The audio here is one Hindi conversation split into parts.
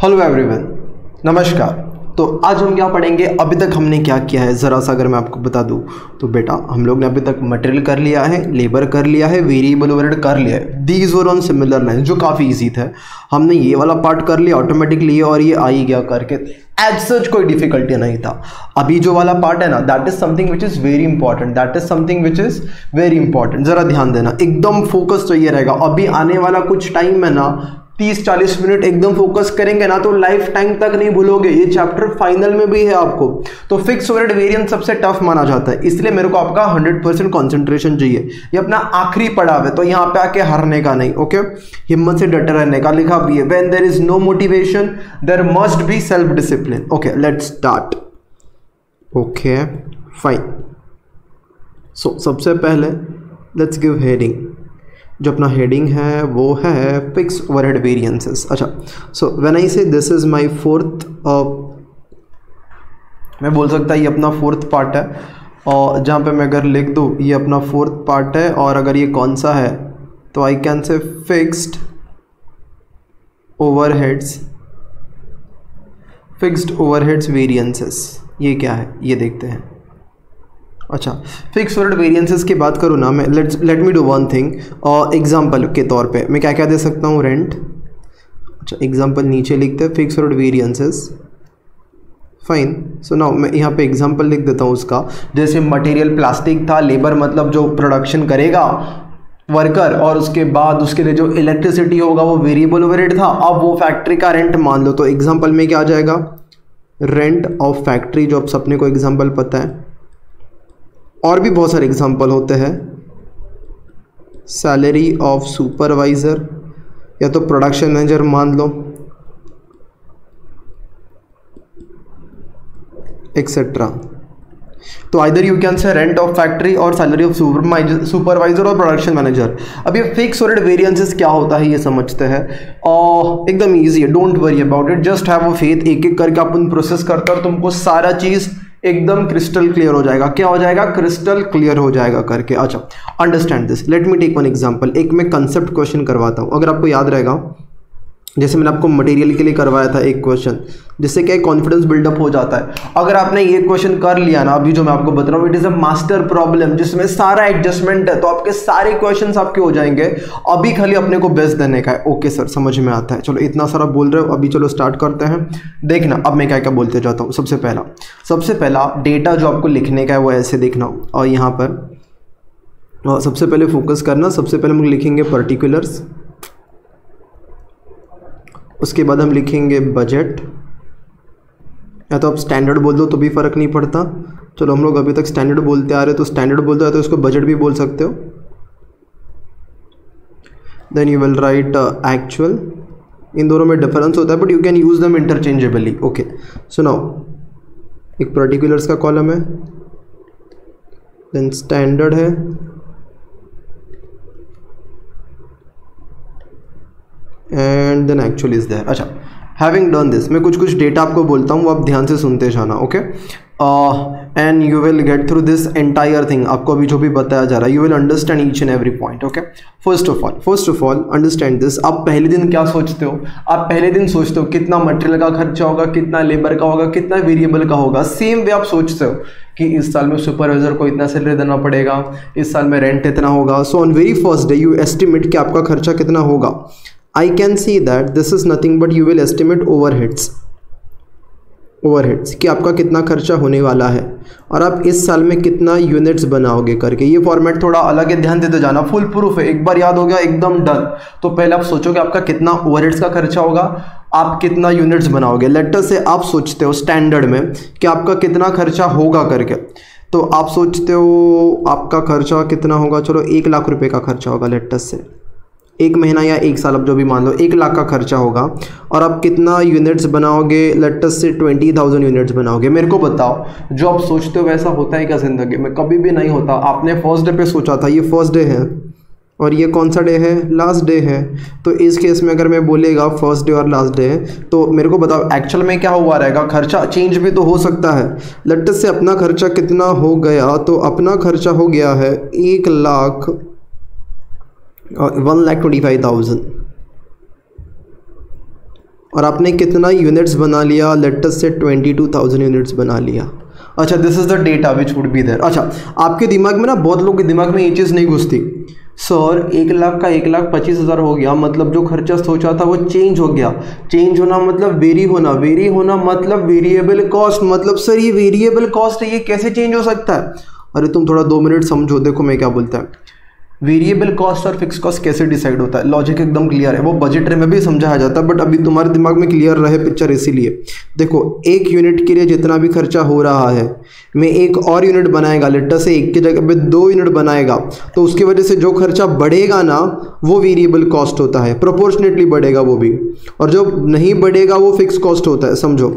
हेलो एवरीवन, नमस्कार। तो आज हम क्या पढ़ेंगे, अभी तक हमने क्या किया है ज़रा सा अगर मैं आपको बता दूं तो बेटा हम लोग ने अभी तक मटेरियल कर लिया है, लेबर कर लिया है, वेरिएबल ओवरहेड कर लिया है। These were on similar line, जो काफ़ी इजी था। हमने ये वाला पार्ट कर लिया ऑटोमेटिकली और ये आ ही गया करके, एज सच कोई डिफिकल्टी नहीं था। अभी जो वाला पार्ट है ना, that is something which is very important, that is something which is very important. ज़रा ध्यान देना, एकदम फोकस तो ये रहेगा। अभी आने वाला कुछ टाइम में ना 30-40 मिनट एकदम फोकस करेंगे ना तो लाइफ टाइम तक नहीं भूलोगे। ये चैप्टर फाइनल में भी है आपको। तो फिक्स ओवरहेड वेरिएंस सबसे टफ माना जाता है, इसलिए मेरे को आपका 100% कंसंट्रेशन चाहिए। ये अपना आखिरी पड़ाव है, तो यहाँ पे आके हारने का नहीं। ओके, हिम्मत से डटे रहने का लिखा भी है। When there is no motivation there must be self discipline. Okay, let's start. Okay fine. So सबसे पहले लेट्स गिव हेडिंग। जो अपना हेडिंग है वो है फिक्स ओवरहेड वेरिएंसेस। अच्छा, सो व्हेन आई से दिस इज माय फोर्थ, मैं बोल सकता ये अपना फोर्थ पार्ट है, और जहाँ पे मैं अगर लिख दूँ ये अपना फोर्थ पार्ट है, और अगर ये कौन सा है तो आई कैन से फिक्स्ड ओवरहेड्स वेरिएंसेस। ये क्या है ये देखते हैं। अच्छा, फिक्स ओवरहेड वेरिएंसेस की बात करूँ ना मैं, let me do one thing. Example के तौर पे मैं क्या क्या दे सकता हूँ, रेंट। अच्छा, एग्जांपल नीचे लिखते हैं fix overhead variances. Fine. So now मैं यहाँ पे एग्जांपल लिख देता हूँ उसका। जैसे मटेरियल प्लास्टिक था, लेबर मतलब जो प्रोडक्शन करेगा वर्कर, और उसके बाद उसके लिए जो इलेक्ट्रिसिटी होगा वो वेरिएबल ओवरहेड था। अब वो फैक्ट्री का रेंट मान लो, तो एग्जाम्पल में क्या आ जाएगा, रेंट ऑफ फैक्ट्री, जो आप सबने को एग्जाम्पल पता है। और भी बहुत सारे एग्जांपल होते हैं, सैलरी ऑफ सुपरवाइज़र, या तो प्रोडक्शन मैनेजर मान लो, एक्सेट्रा। तो either you can say rent of factory और सैलरी ऑफ सुपरवाइजर और प्रोडक्शन मैनेजर। अब ये फिक्स ओवरहेड वेरिएंसेस क्या होता है ये समझते हैं, और एकदम ईजी है, don't worry about it, just have a faith. एक एक करके अपन प्रोसेस करते और तुमको सारा चीज़ एकदम क्रिस्टल क्लियर हो जाएगा। क्या हो जाएगा, क्रिस्टल क्लियर हो जाएगा करके। अच्छा, understand this. Let me take one example. एक मैं कंसेप्ट क्वेश्चन करवाता हूँ, अगर आपको याद रहेगा, जैसे मैंने आपको मटेरियल के लिए करवाया था एक क्वेश्चन, जिससे क्या कॉन्फिडेंस बिल्डअप हो जाता है। अगर आपने ये क्वेश्चन कर लिया ना, अभी जो मैं आपको बता रहा हूँ, it is a master problem जिसमें सारा एडजस्टमेंट है, तो आपके सारे क्वेश्चंस आपके हो जाएंगे। अभी खाली अपने को बेस्ट देने का है। ओके सर, समझ में आता है। चलो इतना सारा बोल रहे हो, अभी चलो स्टार्ट करते हैं। देखना अब मैं क्या क्या बोलते जाता हूँ। सबसे पहला डेटा जो आपको लिखने का है वो ऐसे देखना, और यहाँ पर सबसे पहले फोकस करना। सबसे पहले हम लिखेंगे पर्टिकुलर्स, उसके बाद हम लिखेंगे बजट, या तो आप स्टैंडर्ड बोल दो तो भी फ़र्क नहीं पड़ता। चलो हम लोग अभी तक स्टैंडर्ड बोलते आ रहे, तो स्टैंडर्ड बोलते हैं तो इसको बजट भी बोल सकते हो। Then you will write actual. इन दोनों में डिफरेंस होता है but you can use them interchangeably. Okay, so now एक पर्टिकुलर्स का कॉलम है, देन स्टैंडर्ड है, and then actual is there. अच्छा, हैविंग डन दिस, मैं कुछ डेटा आपको बोलता हूँ, वो आप ध्यान से सुनते जाना। Okay, and you will get through this entire thing. आपको अभी जो भी बताया जा रहा है, you will understand each and every point. Okay, first of all understand this. आप पहले दिन क्या सोचते हो, आप पहले दिन सोचते हो कितना मटेरियल का खर्चा होगा, कितना लेबर का होगा, कितना वेरिएबल का होगा। सेम वे आप सोचते हो कि इस साल में सुपरवाइजर को इतना सैलरी देना पड़ेगा, इस साल में रेंट इतना होगा। So on very first day you estimate कि आपका खर्चा कितना होगा। I can see that this is nothing but you will estimate overheads कि आपका कितना खर्चा होने वाला है, और आप इस साल में कितना यूनिट्स बनाओगे करके। ये फॉर्मेट थोड़ा अलग है, ध्यान देते जाना, फुल प्रूफ है। एक बार याद हो गया एकदम डन। तो पहले आप सोचोगे आपका कितना ओवरहेड्स का खर्चा होगा, आप कितना यूनिट्स बनाओगे। लेटर से आप सोचते हो स्टैंडर्ड में कि आपका कितना खर्चा होगा करके, तो आप सोचते हो आपका खर्चा कितना होगा। चलो 1 लाख रुपए का खर्चा होगा लेटर से, एक महीना या एक साल, अब जो भी मान लो 1 लाख का खर्चा होगा, और आप कितना यूनिट्स बनाओगे, लेटस से 20,000 यूनिट्स बनाओगे। मेरे को बताओ, जो आप सोचते हो वैसा होता है क्या ज़िंदगी में? कभी भी नहीं होता। आपने फर्स्ट डे पे सोचा था, ये फर्स्ट डे है, और ये कौन सा डे है, लास्ट डे है। तो इस केस में अगर मैं बोलेगा फर्स्ट डे और लास्ट डे है, तो मेरे को बताओ एक्चुअल में क्या हुआ रहेगा। खर्चा चेंज भी तो हो सकता है। लेटस से अपना खर्चा कितना हो गया, तो अपना खर्चा हो गया है 1,25,000। और आपने कितना यूनिट्स बना लिया, लेट अस से 22,000 यूनिट्स बना लिया। अच्छा, this is the data which would be there. अच्छा, आपके दिमाग में ना, बहुत लोगों के दिमाग में ये चीज़ नहीं घुसती, सर 1 लाख का 1,25,000 हो गया, मतलब जो खर्चा सोचा था वो चेंज हो गया। चेंज होना मतलब वेरी होना, वेरी होना मतलब वेरिएबल कॉस्ट, मतलब सर ये वेरिएबल कॉस्ट है, ये कैसे चेंज हो सकता है? अरे तुम थोड़ा 2 मिनट समझो, देखो मैं क्या बोलता है। वेरिएबल कॉस्ट और फिक्स कॉस्ट कैसे डिसाइड होता है, लॉजिक एकदम क्लियर है, वो बजटरी में भी समझाया जाता है, बट अभी तुम्हारे दिमाग में क्लियर रहे पिक्चर, इसीलिए देखो 1 यूनिट के लिए जितना भी खर्चा हो रहा है, मैं एक और यूनिट बनाएगा, लेटर से 1 की जगह पे 2 यूनिट बनाएगा, तो उसकी वजह से जो खर्चा बढ़ेगा ना वो वेरिएबल कॉस्ट होता है, प्रोपोर्शनेटली बढ़ेगा वो भी, और जो नहीं बढ़ेगा वो फिक्स कॉस्ट होता है। समझो,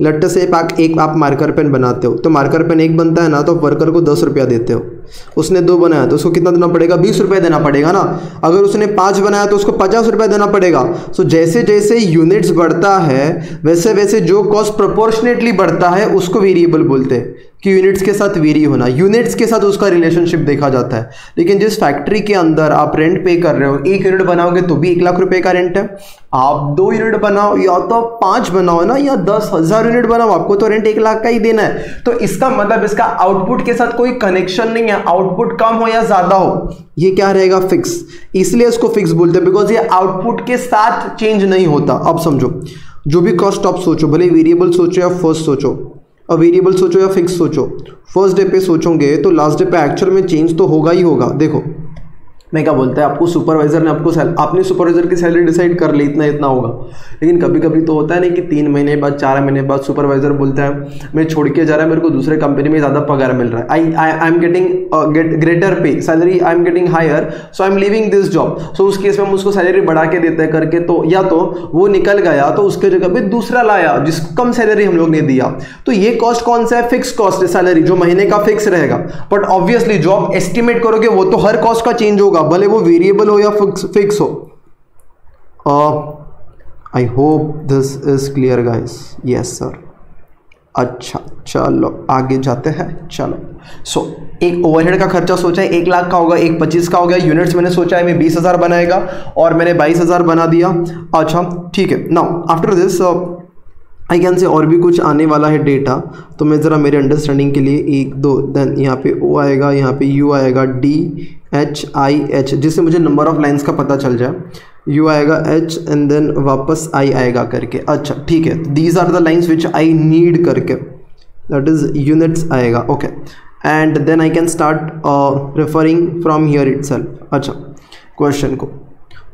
लेटर से एक आप मार्कर पेन बनाते हो, तो मार्कर पेन 1 बनता है ना, तो वर्कर को 10 रुपया देते हो, उसने 2 बनाया तो उसको कितना देना पड़ेगा, 20 रुपये देना पड़ेगा ना। अगर उसने 5 बनाया तो उसको 50 रुपये देना पड़ेगा। सो जैसे जैसे यूनिट्स बढ़ता है वैसे वैसे जो कॉस्ट प्रोपोर्शनेटली बढ़ता है उसको वेरिएबल बोलते हैं, कि यूनिट्स के साथ वेरी होना, यूनिट्स के साथ उसका रिलेशनशिप देखा जाता है। लेकिन जिस फैक्ट्री के अंदर आप रेंट पे कर रहे हो, 1 यूनिट बनाओगे तो भी 1 लाख रुपए का रेंट है, आप 2 यूनिट बनाओ या तो 5 बनाओ ना, या 10,000 यूनिट बनाओ, आपको तो रेंट 1 लाख का ही देना है। तो इसका मतलब इसका आउटपुट के साथ कोई कनेक्शन नहीं है, आउटपुट कम हो या ज्यादा हो, ये क्या रहेगा, फिक्स। इसलिए इसको फिक्स बोलते हैं, बिकॉज ये आउटपुट के साथ चेंज नहीं होता। अब समझो, जो भी कॉस्ट आप सोचो, भले वेरिएबल सोचो या फर्स्ट सोचो, और वेरिएबल सोचो या फिक्स सोचो, फर्स्ट डे पे सोचोगे तो लास्ट डे पे एक्चुअल में चेंज तो होगा ही होगा। देखो मैं क्या बोलता है, आपको सुपरवाइजर ने आपने सुपरवाइजर की सैलरी डिसाइड कर ली, इतना इतना होगा, लेकिन कभी कभी तो होता है नहीं कि 3 महीने बाद 4 महीने बाद सुपरवाइजर बोलता है मैं छोड़ के जा रहा है, मेरे को दूसरे कंपनी में ज़्यादा पगार मिल रहा है, I am getting greater pay salary, I am getting higher, so I am living this job. So उस केस में हम उसको सैलरी बढ़ा के देते हैं करके, तो या तो वो निकल गया तो उसके जगह पे दूसरा लाया जिसको कम सैलरी हम लोग ने दिया। तो ये कॉस्ट कौन सा है, फिक्स कॉस्ट है, सैलरी जो महीने का फिक्स रहेगा। बट ऑब्वियसली जो आप एस्टिमेट करोगे वो तो हर कॉस्ट का चेंज होगा, भले वो वेरिएबल हो या फिक्स हो। I hope this is clear guys. Yes sir. अच्छा चलो आगे जाते हैं। चलो सो एक ओवरहेड का खर्चा सोचा है 1 लाख का होगा, एक 25 का हो गया। यूनिट्स मैंने सोचा है मैं 20,000 बनाएगा और मैंने 22,000 बना दिया। अच्छा ठीक है। Now after this I can से और भी कुछ आने वाला है डेटा, तो मैं ज़रा मेरे अंडरस्टैंडिंग के लिए 1 2 देन यहाँ पे O आएगा, यहाँ पे U आएगा, D H I H, जिससे मुझे नंबर ऑफ लाइंस का पता चल जाए। U आएगा H एंड देन वापस I आएगा करके। अच्छा ठीक है, these are the lines which I need करके, दैट इज यूनिट्स आएगा। Okay and then I can start referring from here itself. अच्छा क्वेश्चन को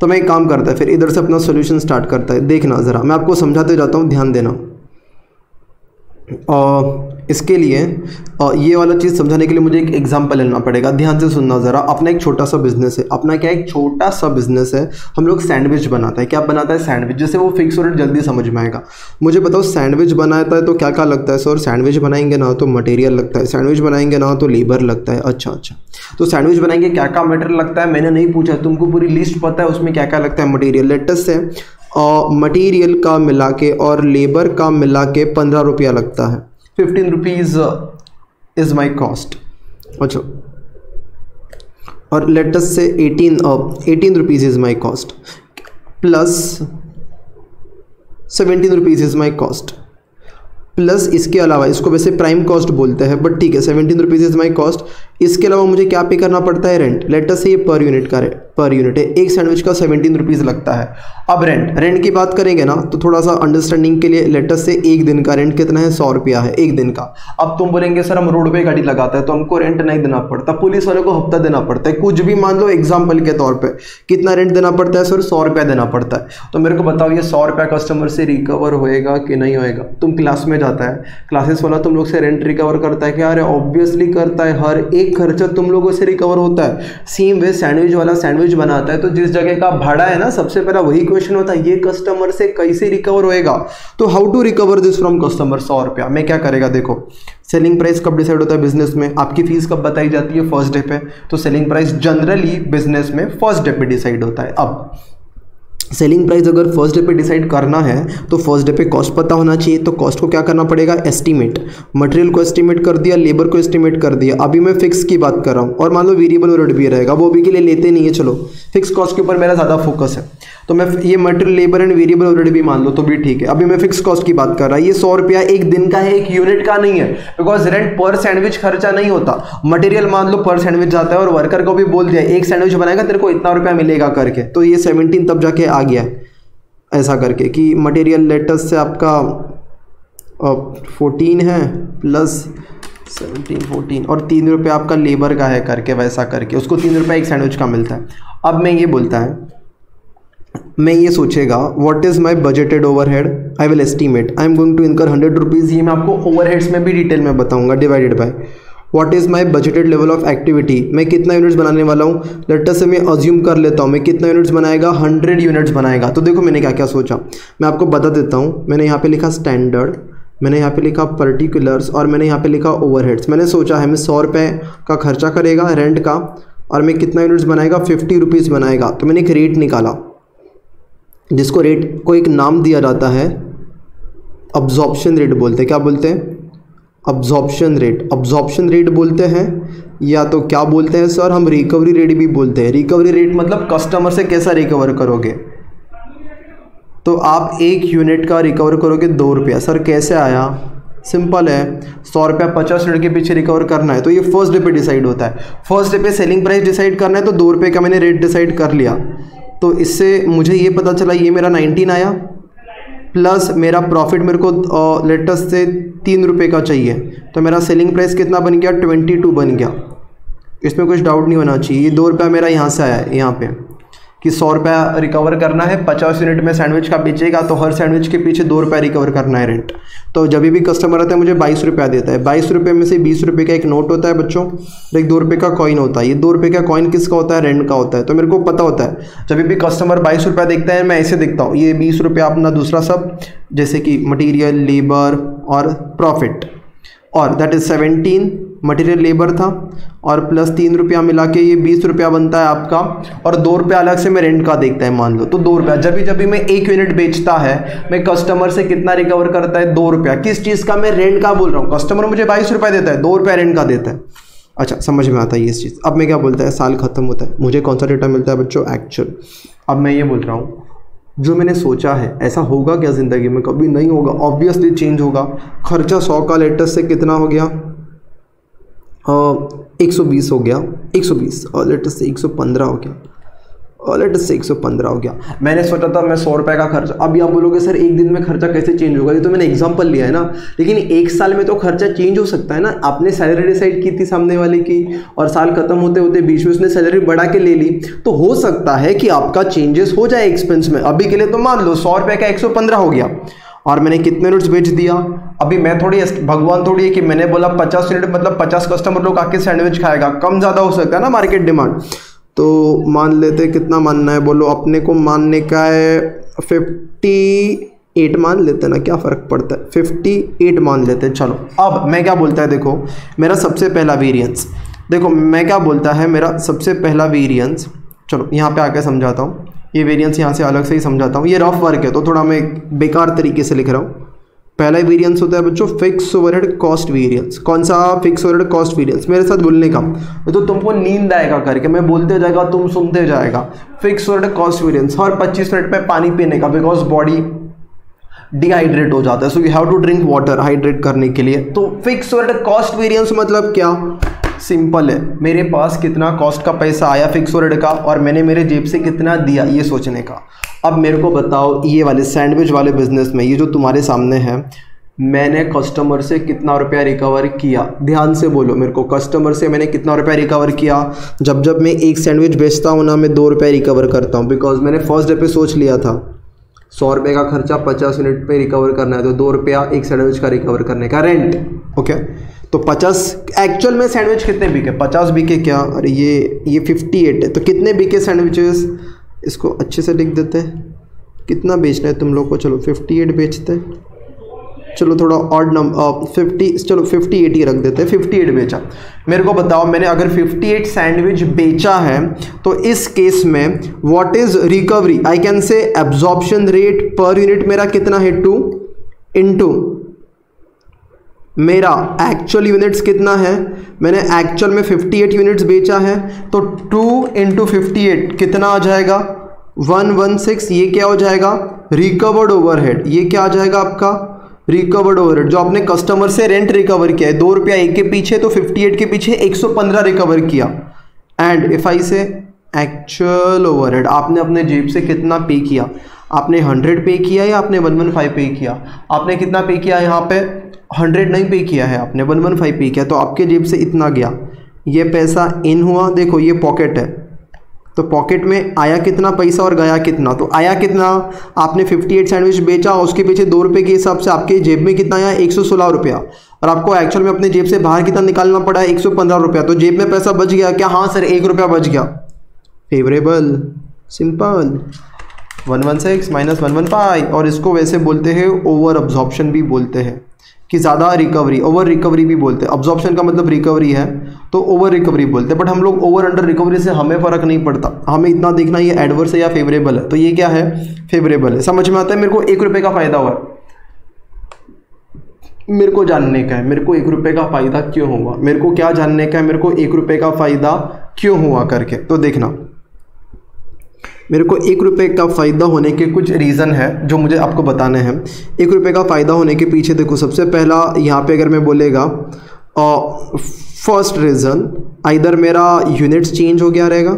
तो मैं एक काम करता है, फिर इधर से अपना सॉल्यूशन स्टार्ट करता है। देखना ज़रा, मैं आपको समझाते जाता हूँ, ध्यान देना। इसके लिए ये वाला चीज़ समझाने के लिए मुझे एक एग्जांपल लेना पड़ेगा। ध्यान से सुनना ज़रा। अपना एक छोटा सा बिजनेस है, अपना क्या एक छोटा सा बिजनेस है। हम लोग सैंडविच बनाता है। क्या बनाता है? सैंडविच। जैसे वो फिक्स और जल्दी समझ में आएगा। मुझे बताओ सैंडविच बनाता है तो क्या क्या लगता है सर? सैंडविच बनाएंगे ना तो मटेरियल लगता है, सैंडविच बनाएंगे ना तो लेबर लगता है। अच्छा तो सैंडविच बनाएंगे क्या क्या मटेरियल लगता है? मैंने नहीं पूछा, तुमको पूरी लिस्ट पता है उसमें क्या क्या लगता है मटेरियल। लेटेस्ट से मटेरियल का मिला के और लेबर का मिला के 15 रुपया लगता है। 15 रुपीज़ इज़ माई कॉस्ट। अच्छा और लेटेस्ट से 18 rupees is my cost plus 17 rupees is my cost plus इसके अलावा, इसको वैसे प्राइम कॉस्ट बोलते हैं बट ठीक है, 17 रुपीज़ इज़ माई कॉस्ट। इसके अलावा मुझे क्या पे करना पड़ता है? रेंट। लेटेस्ट से ये पर यूनिट है, एक सैंडविच का 17 रुपीज़ लगता है। अब रेंट की बात करेंगे ना तो थोड़ा सा अंडरस्टैंडिंग के लिए, लेटेस्ट से एक दिन का रेंट कितना है? 100 रुपया है एक दिन का। अब तुम बोलेंगे सर हम रोड पे गाड़ी लगाते हैं तो हमको रेंट नहीं देना पड़ता, पुलिस वाले को हफ्ता देना पड़ता है, कुछ भी मान लो एग्जाम्पल के तौर पर। कितना रेंट देना पड़ता है सर? 100 रुपया देना पड़ता है। तो मेरे को बताओ ये 100 रुपया कस्टमर से रिकवर होएगा कि नहीं होएगा? तुम क्लास में जाता है, क्लासेस वाला तुम लोग से रेंट रिकवर करता है क्या? अरे ऑब्वियसली करता है, हर एक खर्चा तुम लोगों से रिकवर होता है। सेम वे सैंडविच वाला सैंडविच बनाता है तो जिस जगह का भाड़ा है ना, सबसे पहला वही क्वेश्चन होता है ये कस्टमर से कैसे रिकवर होएगा। तो how to recover this from customer? 100 रुपया में क्या करेगा? देखो सेलिंग प्राइस कब डिसाइड होता है बिजनेस में? आपकी फीस कब बताई जाती है? फर्स्ट डे पे। तो सेलिंग प्राइस जनरली बिजनेस में फर्स्ट डे पे डिसाइड होता है। अब सेलिंग प्राइस अगर फर्स्ट डे पे डिसाइड करना है तो फर्स्ट डे पे कॉस्ट पता होना चाहिए। तो कॉस्ट को क्या करना पड़ेगा? एस्टीमेट। मटेरियल को एस्टीमेट कर दिया, लेबर को एस्टीमेट कर दिया। अभी मैं फिक्स की बात कर रहा हूँ और मान लो वेरिएबल रेट भी रहेगा, वो भी के लिए लेते नहीं है, चलो फिक्स कॉस्ट के ऊपर मेरा ज़्यादा फोकस है। तो मैं ये material labour and variable overhead भी मान लो तो भी ठीक है। अभी मैं फिक्स कॉस्ट की बात कर रहा, ये 100 रुपया एक दिन का है, एक यूनिट का नहीं है, बिकॉज रेंट पर सैंडविच खर्चा नहीं होता। मटेरियल मान लो पर सैंडविच जाता है और वर्कर को भी बोल दिया एक सैंडविच बनाएगा तेरे को इतना रुपया मिलेगा करके, तो ये 17 तब जाके आ गया है ऐसा करके कि मटेरियल लेटेस्ट से आपका 14 है प्लस 17 14 और 3 रुपये आपका लेबर का है करके, वैसा करके उसको 3 रुपये एक सैंडविच का मिलता है। अब मैं ये बोलता है, मैं ये सोचेगा what is my budgeted overhead, I will estimate I am going to incur 100 rupees. ये मैं आपको ओवरहेड्स में भी डिटेल में बताऊंगा, divided by what is my budgeted level of activity, मैं कितना यूनिट्स बनाने वाला हूँ। लेट से मैं अज्यूम कर लेता हूँ मैं कितना यूनिट्स बनाएगा, 100 यूनिट्स बनाएगा। तो देखो मैंने क्या क्या सोचा, मैं आपको बता देता हूँ। मैंने यहाँ पे लिखा स्टैंडर्ड, मैंने यहाँ पे लिखा पर्टिकुलर्स और मैंने यहाँ पे लिखा ओवरहेड्स। मैंने सोचा है मैं 100 रुपये का खर्चा करेगा रेंट का और मैं कितना यूनिट्स बनाएगा, 50 रुपीज़ बनाएगा। तो मैंने एक रेट निकाला जिसको रेट को एक नाम दिया जाता है, अब्जॉर्प्शन रेट बोलते हैं। क्या बोलते हैं? Absorption rate. अब्जॉर्प्शन रेट बोलते हैं या तो क्या बोलते हैं सर, हम रिकवरी रेट भी बोलते हैं। रिकवरी रेट मतलब कस्टमर से कैसा रिकवर करोगे। तो आप एक यूनिट का रिकवर करोगे 2 रुपया। सर कैसे आया? सिंपल है, 100 रुपया 50 यूनिट के पीछे रिकवर करना है तो ये फर्स्ट डे पे डिसाइड होता है। फर्स्ट डे पे सेलिंग प्राइस डिसाइड करना है तो 2 रुपये का मैंने रेट डिसाइड कर लिया। तो इससे मुझे ये पता चला ये मेरा 19 आया प्लस मेरा प्रॉफिट मेरे को लेटेस्ट से 3 रुपये का चाहिए, तो मेरा सेलिंग प्राइस कितना बन गया, 22 बन गया। इसमें कुछ डाउट नहीं होना चाहिए। ये 2 रुपया मेरा यहाँ से आया है, यहाँ पे कि 100 रुपया रिकवर करना है, 50 यूनिट में सैंडविच का बेचेगा तो हर सैंडविच के पीछे 2 रुपया रिकवर करना है रेंट। तो जब भी कस्टमर आता है मुझे 22 रुपया देता है। 22 रुपये में से 20 रुपये का एक नोट होता है बच्चों, एक 2 रुपये का कॉइन होता है। ये 2 रुपये का कॉइन किसका होता है? रेंट का होता है। तो मेरे को पता होता है जब भी कस्टमर 22 रुपया देखता है मैं ऐसे देखता हूँ, ये 20 रुपया अपना दूसरा सब जैसे कि मटीरियल, लेबर और प्रॉफिट, और दैट इज़ 17 मटेरियल लेबर था और प्लस 3 रुपया मिला के ये 20 रुपया बनता है आपका, और 2 रुपया अलग से मैं रेंट का देखता है मान लो। तो 2 रुपया जब भी मैं एक यूनिट बेचता है मैं कस्टमर से कितना रिकवर करता है, 2 रुपया। किस चीज़ का? मैं रेंट का बोल रहा हूँ। कस्टमर मुझे 22 रुपया देता है, 2 रुपया रेंट का देता है। अच्छा समझ में आता है ये चीज़। अब मैं क्या बोलता है, साल खत्म होता है मुझे कौन सा डेटा मिलता है बच्चों, एक्चुअल। अब मैं ये बोल रहा हूँ जो मैंने सोचा है ऐसा होगा क्या ज़िंदगी में? कभी नहीं होगा, ऑब्वियसली चेंज होगा। खर्चा 100 का लेटेस्ट से कितना हो गया, 120 हो गया, 120 और लेटेस्ट से 115 हो गया, और लेटेस्ट से 115 हो गया। मैंने सोचा था मैं 100 रुपये का खर्चा। अभी आप बोलोगे सर एक दिन में खर्चा कैसे चेंज होगा, ये तो मैंने एग्जांपल लिया है ना, लेकिन एक साल में तो खर्चा चेंज हो सकता है ना। आपने सैलरी डिसाइड की थी सामने वाले की और साल खत्म होते होते बीच में उसने सैलरी बढ़ा के ले ली, तो हो सकता है कि आपका चेंजेस हो जाए एक्सपेंस में। अभी के लिए तो मान लो 100 रुपये का 115 हो गया और मैंने कितने यूनिट्स बेच दिया। अभी मैं थोड़ी भगवान थोड़ी है कि मैंने बोला 50 यूनिट मतलब 50 कस्टमर लोग आके सैंडविच खाएगा, कम ज़्यादा हो सकता है ना मार्केट डिमांड। तो मान लेते कितना मानना है बोलो, अपने को मानने का है 58 मान लेते हैं ना, क्या फ़र्क पड़ता है, 58 मान लेते हैं। चलो अब मैं क्या बोलता है, देखो मेरा सबसे पहला वेरिएंस, देखो मैं क्या बोलता है मेरा सबसे पहला वेरिएंस, चलो यहाँ पे आके समझाता हूँ। ये वेरिएंस यहाँ से अलग से ही समझाता हूँ, ये रफ वर्क है तो थोड़ा मैं बेकार तरीके से लिख रहा हूँ। पहला वेरिएंस होता है बच्चों फिक्स ओवरहेड कॉस्ट वेरिएंस। कौन सा? Fix overhead cost variance. मेरे साथ बोलने का तो तुमको नींद आएगा करके मैं बोलते जाएगा तुम सुनते जाएगा। फिक्स ओवरहेड कॉस्ट वेरिएंस, हर 25 मिनट में पानी पीने का, बिकॉज बॉडी डिहाइड्रेट हो जाता है, so you have to drink water hydrate करने के लिए। तो फिक्स ओवरहेड कॉस्ट वेरिएंस मतलब क्या? सिंपल है, मेरे पास कितना कॉस्ट का पैसा आया फिक्स ओवरहेड का और मैंने मेरे जेब से कितना दिया, ये सोचने का। अब मेरे को बताओ ये वाले सैंडविच वाले बिजनेस में, ये जो तुम्हारे सामने है, मैंने कस्टमर से कितना रुपया रिकवर किया? ध्यान से बोलो मेरे को, कस्टमर से मैंने कितना रुपया रिकवर किया? जब मैं एक सैंडविच बेचता हूँ ना, मैं 2 रुपये रिकवर करता हूँ, बिकॉज मैंने फर्स्ट डे पे सोच लिया था 100 रुपये का खर्चा 50 यूनिट पे रिकवर करना है, तो 2 रुपया एक सैंडविच का रिकवर करने का रेंट। ओके, तो 50 एक्चुअल में सैंडविच कितने बिके? 50 बिके क्या? अरे ये 58 है, तो कितने बिके सैंडविचेस? इसको अच्छे से लिख देते हैं, कितना बेचना है तुम लोग को। चलो 58 बेचते हैं, चलो थोड़ा ऑड नंबर 50, चलो 58 ही रख देते हैं। 58 बेचा। मेरे को बताओ मैंने अगर 58 सैंडविच बेचा है तो इस केस में what is recovery? I can से एब्जॉर्प्शन रेट पर यूनिट मेरा कितना है 2 इंटू मेरा एक्चुअल यूनिट्स कितना है, मैंने एक्चुअल में 58 यूनिट्स बेचा है, तो 2 इंटू 58 कितना आ जाएगा? 116 ये क्या हो जाएगा, रिकवर्ड ओवरहेड। ये क्या आ जाएगा आपका, रिकवर्ड ओवरहेड, जो आपने कस्टमर से रेंट रिकवर किया है 2 रुपया एक के पीछे, तो 58 के पीछे 115 रिकवर किया। एंड इफ आई से एक्चुअल ओवरहेड, आपने अपने जेब से कितना पे किया, आपने 100 पे किया या आपने 115 पे किया, आपने कितना पे किया, यहाँ पे 100 नहीं पे किया है, आपने 115 पे किया, तो आपके जेब से इतना गया, ये पैसा इन हुआ। देखो ये पॉकेट है, तो पॉकेट में आया कितना पैसा और गया कितना, तो आया कितना, आपने 58 सैंडविच बेचा, उसके पीछे 2 रुपये के हिसाब से आपके जेब में कितना आया, 116 रुपया, और आपको एक्चुअल में अपने जेब से बाहर कितना निकालना पड़ा है, 115 रुपया, तो जेब में पैसा बच गया क्या, हाँ सर 1 रुपया बच गया, फेवरेबल, सिंपल। 116 माइनस 115, और इसको वैसे बोलते हैं ओवर अब्जॉर्प्शन भी बोलते हैं, कि ज़्यादा रिकवरी, ओवर रिकवरी भी बोलते हैं। अब्जॉर्प्शन का मतलब रिकवरी है, तो ओवर रिकवरी बोलते हैं, बट हम लोग ओवर अंडर रिकवरी से हमें फ़र्क नहीं पड़ता, हमें इतना देखना ये एडवर्स है या फेवरेबल है, तो ये क्या है, फेवरेबल है। समझ में आता है, मेरे को 1 रुपये का फ़ायदा हुआ है, मेरे को जानने का है, मेरे को 1 रुपये का फ़ायदा क्यों हुआ, मेरे को क्या जानने का है, मेरे को 1 रुपये का फ़ायदा क्यों हुआ करके। तो देखना, मेरे को 1 रुपये का फ़ायदा होने के कुछ रीज़न है जो मुझे आपको बताने हैं। 1 रुपये का फ़ायदा होने के पीछे देखो, सबसे पहला यहाँ पे अगर मैं बोलेगा फर्स्ट रीज़न, आइदर मेरा यूनिट्स चेंज हो गया रहेगा,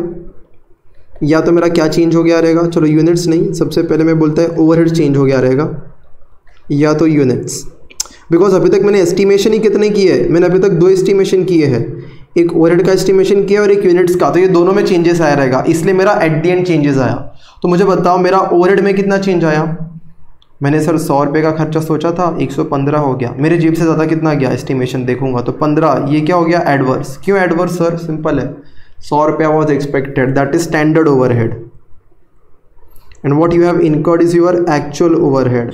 या तो मेरा क्या चेंज हो गया रहेगा, चलो यूनिट्स नहीं, सबसे पहले मैं बोलता है ओवरहेड चेंज हो गया रहेगा, या तो यूनिट्स, बिकॉज अभी तक मैंने एस्टिमेशन ही कितने किए हैं, मैंने अभी तक 2 एस्टिमेशन किए हैं, एक ओवरहेड का एस्टिमेशन किया और एक यूनिट्स का, तो ये दोनों में चेंजेस आया रहेगा, इसलिए मेरा एट द एंड चेंजेस आया। तो मुझे बताओ मेरा ओवरहेड में कितना चेंज आया, मैंने सर 100 रुपये का खर्चा सोचा था, 115 हो गया, मेरे जेब से ज़्यादा कितना गया, एस्टिमेशन देखूंगा तो 15, ये क्या हो गया, एडवर्स। क्यों एडवर्स सर, सिंपल है, 100 रुपया was expected, that is standard overhead, and what you have incurred is your actual overhead.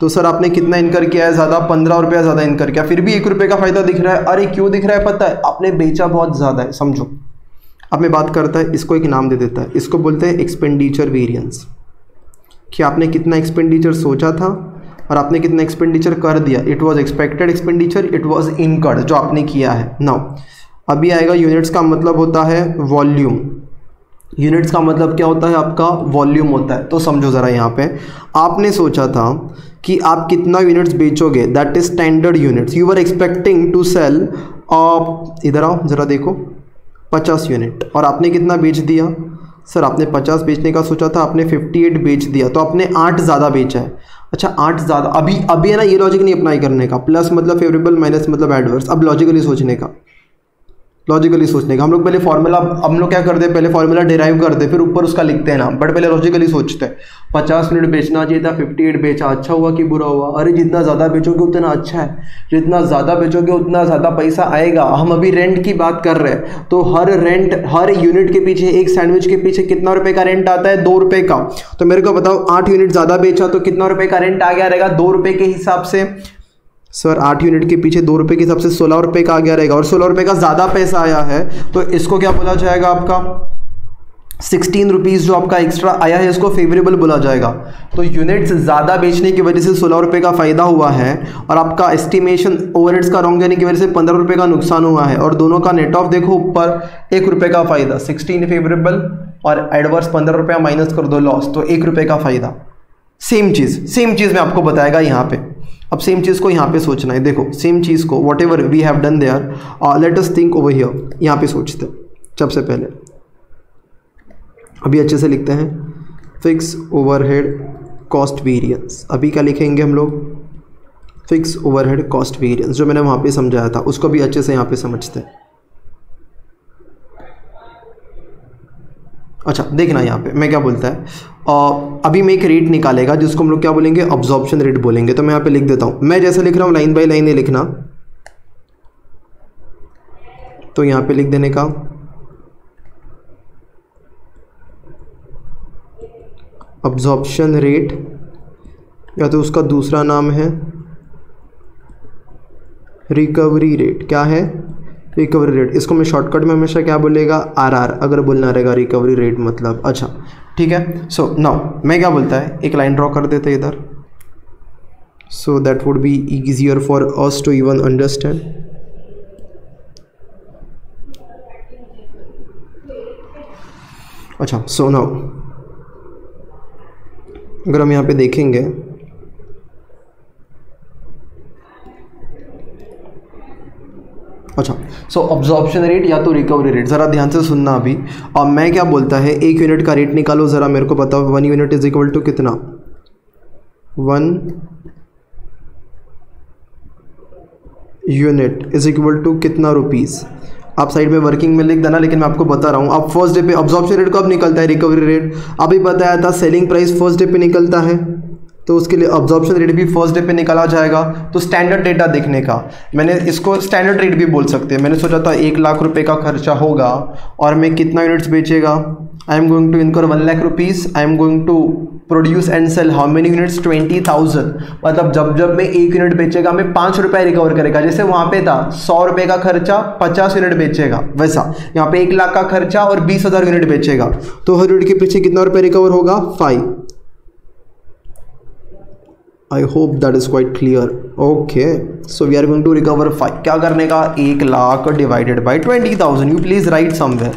तो सर आपने कितना इनकर किया है, ज़्यादा, 15 रुपया ज़्यादा इनकर किया, फिर भी 1 रुपये का फ़ायदा दिख रहा है। अरे क्यों दिख रहा है पता है, आपने बेचा बहुत ज़्यादा है, समझो। अब मैं बात करता है, इसको एक नाम दे देता है, इसको बोलते हैं एक्सपेंडिचर वेरिएंस, कि आपने कितना एक्सपेंडिचर सोचा था और आपने कितना एक्सपेंडिचर कर दिया, it was expected expenditure, it was incurred, जो आपने किया है। नाउ अभी आएगा यूनिट्स का मतलब होता है वॉल्यूम, यूनिट्स का मतलब क्या होता है, आपका वॉल्यूम होता है। तो समझो ज़रा, यहाँ पे आपने सोचा था कि आप कितना यूनिट्स बेचोगे, that is standard units, you are expecting to sell, इधर आओ ज़रा देखो, 50 यूनिट, और आपने कितना बेच दिया, सर आपने 50 बेचने का सोचा था, आपने 58 बेच दिया, तो आपने 8 ज़्यादा बेचा है। अच्छा 8 ज़्यादा, अभी है ना, ये लॉजिक नहीं अप्लाई करने का, प्लस मतलब फेवरेबल, माइनस मतलब एडवर्स। अब लॉजिकली सोचने का, हम लोग पहले फॉर्मूला, हम लोग क्या करते हैं, पहले फॉर्मूला डिराइव करते हैं, फिर ऊपर उसका लिखते हैं ना, बट पहले लॉजिकली सोचते हैं। 50 यूनिट बेचना चाहिए था, 58 बेचा, अच्छा हुआ कि बुरा हुआ, अरे जितना ज़्यादा बेचोगे उतना अच्छा है, जितना ज़्यादा बेचोगे उतना ज़्यादा पैसा आएगा। हम अभी रेंट की बात कर रहे हैं, तो हर यूनिट के पीछे, एक सैंडविच के पीछे कितना रुपये का रेंट आता है, 2 रुपये का। तो मेरे को बताओ 8 यूनिट ज़्यादा बेचा तो कितना रुपये का रेंट आ गया रहेगा, 2 रुपये के हिसाब से। सर 8 यूनिट के पीछे 2 रुपये के हिसाब से 16 रुपये का आ गया रहेगा, और 16 रुपये का ज़्यादा पैसा आया है, तो इसको क्या बोला जाएगा, आपका 16 रुपीज़ जो आपका एक्स्ट्रा आया है, इसको फेवरेबल बोला जाएगा। तो यूनिट्स ज़्यादा बेचने की वजह से 16 रुपये का फ़ायदा हुआ है, और आपका एस्टिमेशन ओवरहेड्स का रॉन्ग जाने की वजह से 15 रुपये का नुकसान हुआ है, और दोनों का नेट ऑफ देखो ऊपर 1 रुपये का फ़ायदा, 16 फेवरेबल और एडवर्स 15 रुपया माइनस कर दो लॉस, तो 1 रुपये का फ़ायदा। सेम चीज़ मैं आपको बताएगा यहाँ पे। अब सेम चीज़ को यहाँ पे सोचना है, देखो सेम चीज़ को whatever we have done there, let us think over here, यहाँ पे सोचते हैं। सबसे पहले अभी अच्छे से लिखते हैं, फिक्स ओवरहेड कॉस्ट वेरिएंस। अभी क्या लिखेंगे हम लोग, फिक्स ओवरहेड कॉस्ट वेरिएंस, जो मैंने वहाँ पे समझाया था उसको भी अच्छे से यहाँ पे समझते हैं। अच्छा देखना यहाँ पे मैं क्या बोलता है, अभी मैं एक रेट निकालेगा जिसको हम लोग क्या बोलेंगे, अब्जॉर्प्शन रेट बोलेंगे। तो मैं यहाँ पे लिख देता हूँ, मैं जैसे लिख रहा हूँ लाइन बाय लाइन ही लिखना, तो यहाँ पे लिख देने का अब्जॉर्प्शन रेट, या तो उसका दूसरा नाम है रिकवरी रेट। क्या है, रिकवरी रेट। इसको मैं शॉर्टकट में हमेशा क्या बोलेगा, आरआर अगर बोलना रहेगा, रिकवरी रेट मतलब। अच्छा ठीक है, सो नाउ मैं क्या बोलता है, एक लाइन ड्रॉ कर देते हैं इधर, so that would be easier for us to even understand. अच्छा सो नाउ अगर हम यहाँ पे देखेंगे अच्छा, सो ऑब्जॉर्प्शन रेट या तो रिकवरी रेट, ज़रा ध्यान से सुनना अभी। और मैं क्या बोलता है, 1 यूनिट का रेट निकालो ज़रा, मेरे को बताओ 1 यूनिट इज इक्वल टू कितना, 1 यूनिट इज इक्वल टू कितना रुपीज़। आप साइड में वर्किंग में लिख देना, लेकिन मैं आपको बता रहा हूँ। अब फर्स्ट डे पे ऑब्जॉर्प्शन रेट कब निकलता है, रिकवरी रेट अभी बताया था, सेलिंग प्राइस फर्स्ट डे पे निकलता है, तो उसके लिए ऑब्जॉर्प्शन रेट भी फर्स्ट डे पे निकाला जाएगा। तो स्टैंडर्ड डेटा देखने का, मैंने इसको स्टैंडर्ड रेट भी बोल सकते हैं। मैंने सोचा था 1 लाख रुपए का खर्चा होगा और मैं कितना यूनिट्स बेचेगा, आई am going to incur 1 lakh rupees, I am going to produce and sell how many units, 20,000। मतलब जब मैं 1 यूनिट बेचेगा मैं 5 रुपये रिकवर करेगा। जैसे वहाँ पे था 100 रुपये का खर्चा, 50 यूनिट बेचेगा, वैसा यहाँ पे 1 लाख का खर्चा और 20,000 यूनिट बेचेगा, तो हर यूनिट के पीछे कितना रुपये रिकवर होगा, 5। I hope that is quite clear. Okay, so we are going to recover 5. क्या करने का, 1 lakh divided by 20,000, you please write somewhere.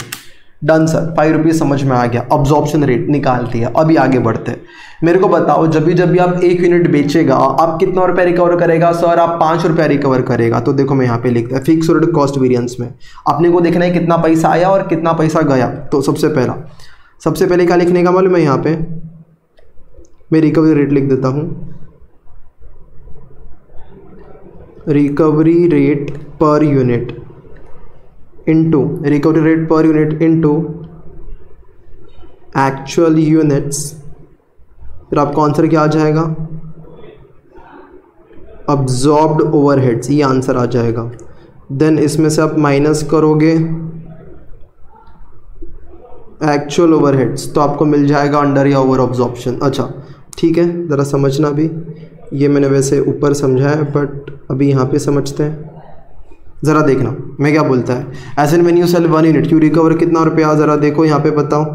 Done sir, 5 rupees समझ में आ गया, ऑब्जॉर्प्शन रेट निकाल दिया। अभी आगे बढ़ते हैं, मेरे को बताओ जब भी आप 1 यूनिट बेचेगा आप कितना रुपया रिकवर करेगा, सर आप 5 रुपया रिकवर करेगा। तो देखो मैं यहाँ पे लिखता है फिक्स्ड कॉस्ट वेरिएंस में अपने को देखना है कितना पैसा आया और कितना पैसा गया। तो सबसे पहले क्या लिखने का मालूम है, यहाँ पे मैं रिकवरी रेट लिख देता हूँ, recovery rate per unit into recovery rate per unit into actual units, फिर आपको आंसर क्या आ जाएगा, अब्जॉर्ब्ड ओवरहेड्स, ये आंसर आ जाएगा। देन इसमें से आप माइनस करोगे एक्चुअल ओवरहेड्स, तो आपको मिल जाएगा अंडर या ओवर ऑब्जॉर्प्शन। अच्छा ठीक है, ज़रा समझना भी, ये मैंने वैसे ऊपर समझा है बट अभी यहाँ पे समझते हैं। ज़रा देखना मैं क्या बोलता है, as and when you sell 1 unit you recover कितना रुपया, ज़रा देखो यहाँ पे बताओ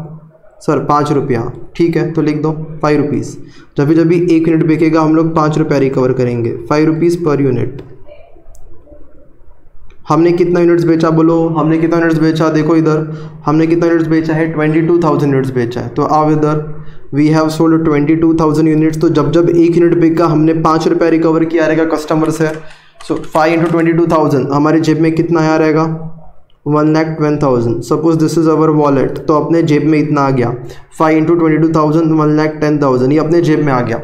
सर 5 रुपया। ठीक है, तो लिख दो 5 रुपीज़। जब भी 1 यूनिट बिकेगा हम लोग 5 रुपया रिकवर करेंगे, 5 रुपीज़ पर यूनिट। हमने कितना यूनिट्स बेचा, बोलो हमने कितना यूनिट्स बेचा, देखो इधर हमने कितना यूनिट्स बेचा है, 22,000 यूनिट्स बेचा है। तो आओ इधर, वी हैव सोल्ड 22,000 यूनिट्स। तो जब 1 यूनिट बिका हमने 5 रुपया रिकवर किया रहेगा कस्टमर से। सो 5 इंटू 22,000 हमारे जेब में कितना आया रहेगा, 1,10,000। Suppose this is our wallet, तो अपने जेब में इतना आ गया, 5 इंटू 22,000 1,10,000, ये अपने जेब में आ गया।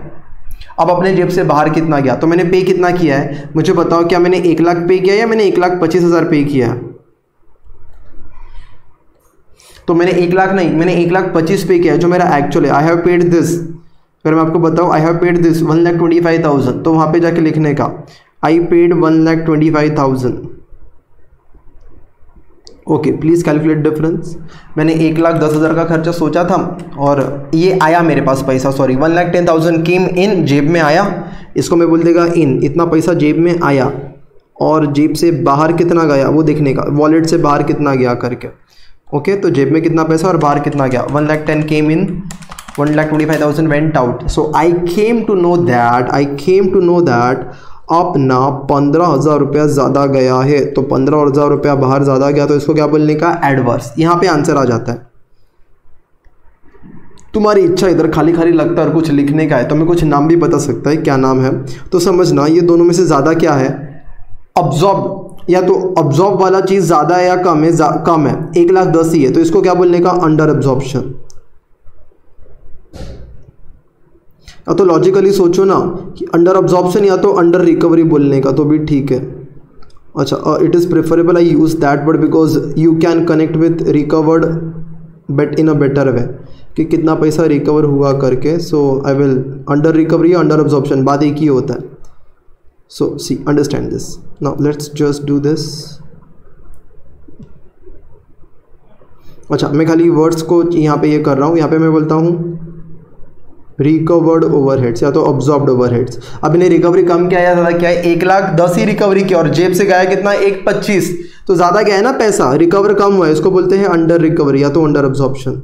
अब अपने जेब से बाहर कितना गया, तो मैंने पे कितना किया है मुझे बताओ, क्या मैंने 1 लाख पे किया या मैंने 1,25,000 पे किया है। तो मैंने 1 लाख नहीं, मैंने 1,25,000 पे किया है जो मेरा एक्चुअल है। आई हैव पेड दिस, अगर मैं आपको बताऊँ आई हैव पेड दिस 1,25,000, तो वहाँ पे जाके लिखने का I paid 1,25,000। Okay, please calculate difference. मैंने 1,10,000 का खर्चा सोचा था और ये आया मेरे पास पैसा, सॉरी 1,10,000 केम इन, जेब में आया, इसको मैं बोल देगा इन, इतना पैसा जेब में आया। और जेब से बाहर कितना गया वो देखने का, वॉलेट से बाहर कितना गया करके। ओके, तो जेब में कितना पैसा और बाहर कितना गया, 1,10,000 came in, 1,25,000 went out. So I came to know that अपना 15,000 रुपया ज़्यादा गया है। तो 15,000 रुपया बाहर ज़्यादा गया, तो इसको क्या बोलने का, एडवर्स। यहाँ पे आंसर आ जाता है। तुम्हारी इच्छा इधर खाली खाली लगता है और कुछ लिखने का है, तो मैं कुछ नाम भी बता सकता है, क्या नाम है तो समझना। ये दोनों में से ज़्यादा क्या है, अब्जॉर्ब, या तो अब्जॉर्ब वाला चीज़ ज़्यादा है या कम है, कम है, 1,10,000 ही है, तो इसको क्या बोलने का, अंडर अब्जॉर्प्शन। या तो लॉजिकली सोचो ना कि अंडर अब्जॉर्प्शन या तो अंडर रिकवरी बोलने का, तो भी ठीक है। अच्छा, it is preferable I use that word because you can connect with recovered but in a better way, कि कितना पैसा रिकवर हुआ करके। So I will under recovery या अंडर अब्जॉर्प्शन बाद एक ही होता है। So see understand this, now let's just do this. अच्छा, मैं खाली वर्ड्स को यहाँ पे ये कर रहा हूँ, यहाँ पे मैं बोलता हूँ रिकवर्ड ओवरहेड्स या तो ऑब्जॉर्ब्ड ओवरहेड्स। अब इन्हें रिकवरी कम क्या है, ज़्यादा क्या है, 1,10,000 ही रिकवरी की और जेब से गया कितना, 1,25,000, तो ज़्यादा क्या है ना पैसा, रिकवर कम हुआ है, इसको बोलते हैं अंडर रिकवरी या तो अंडर अब्जॉर्प्शन।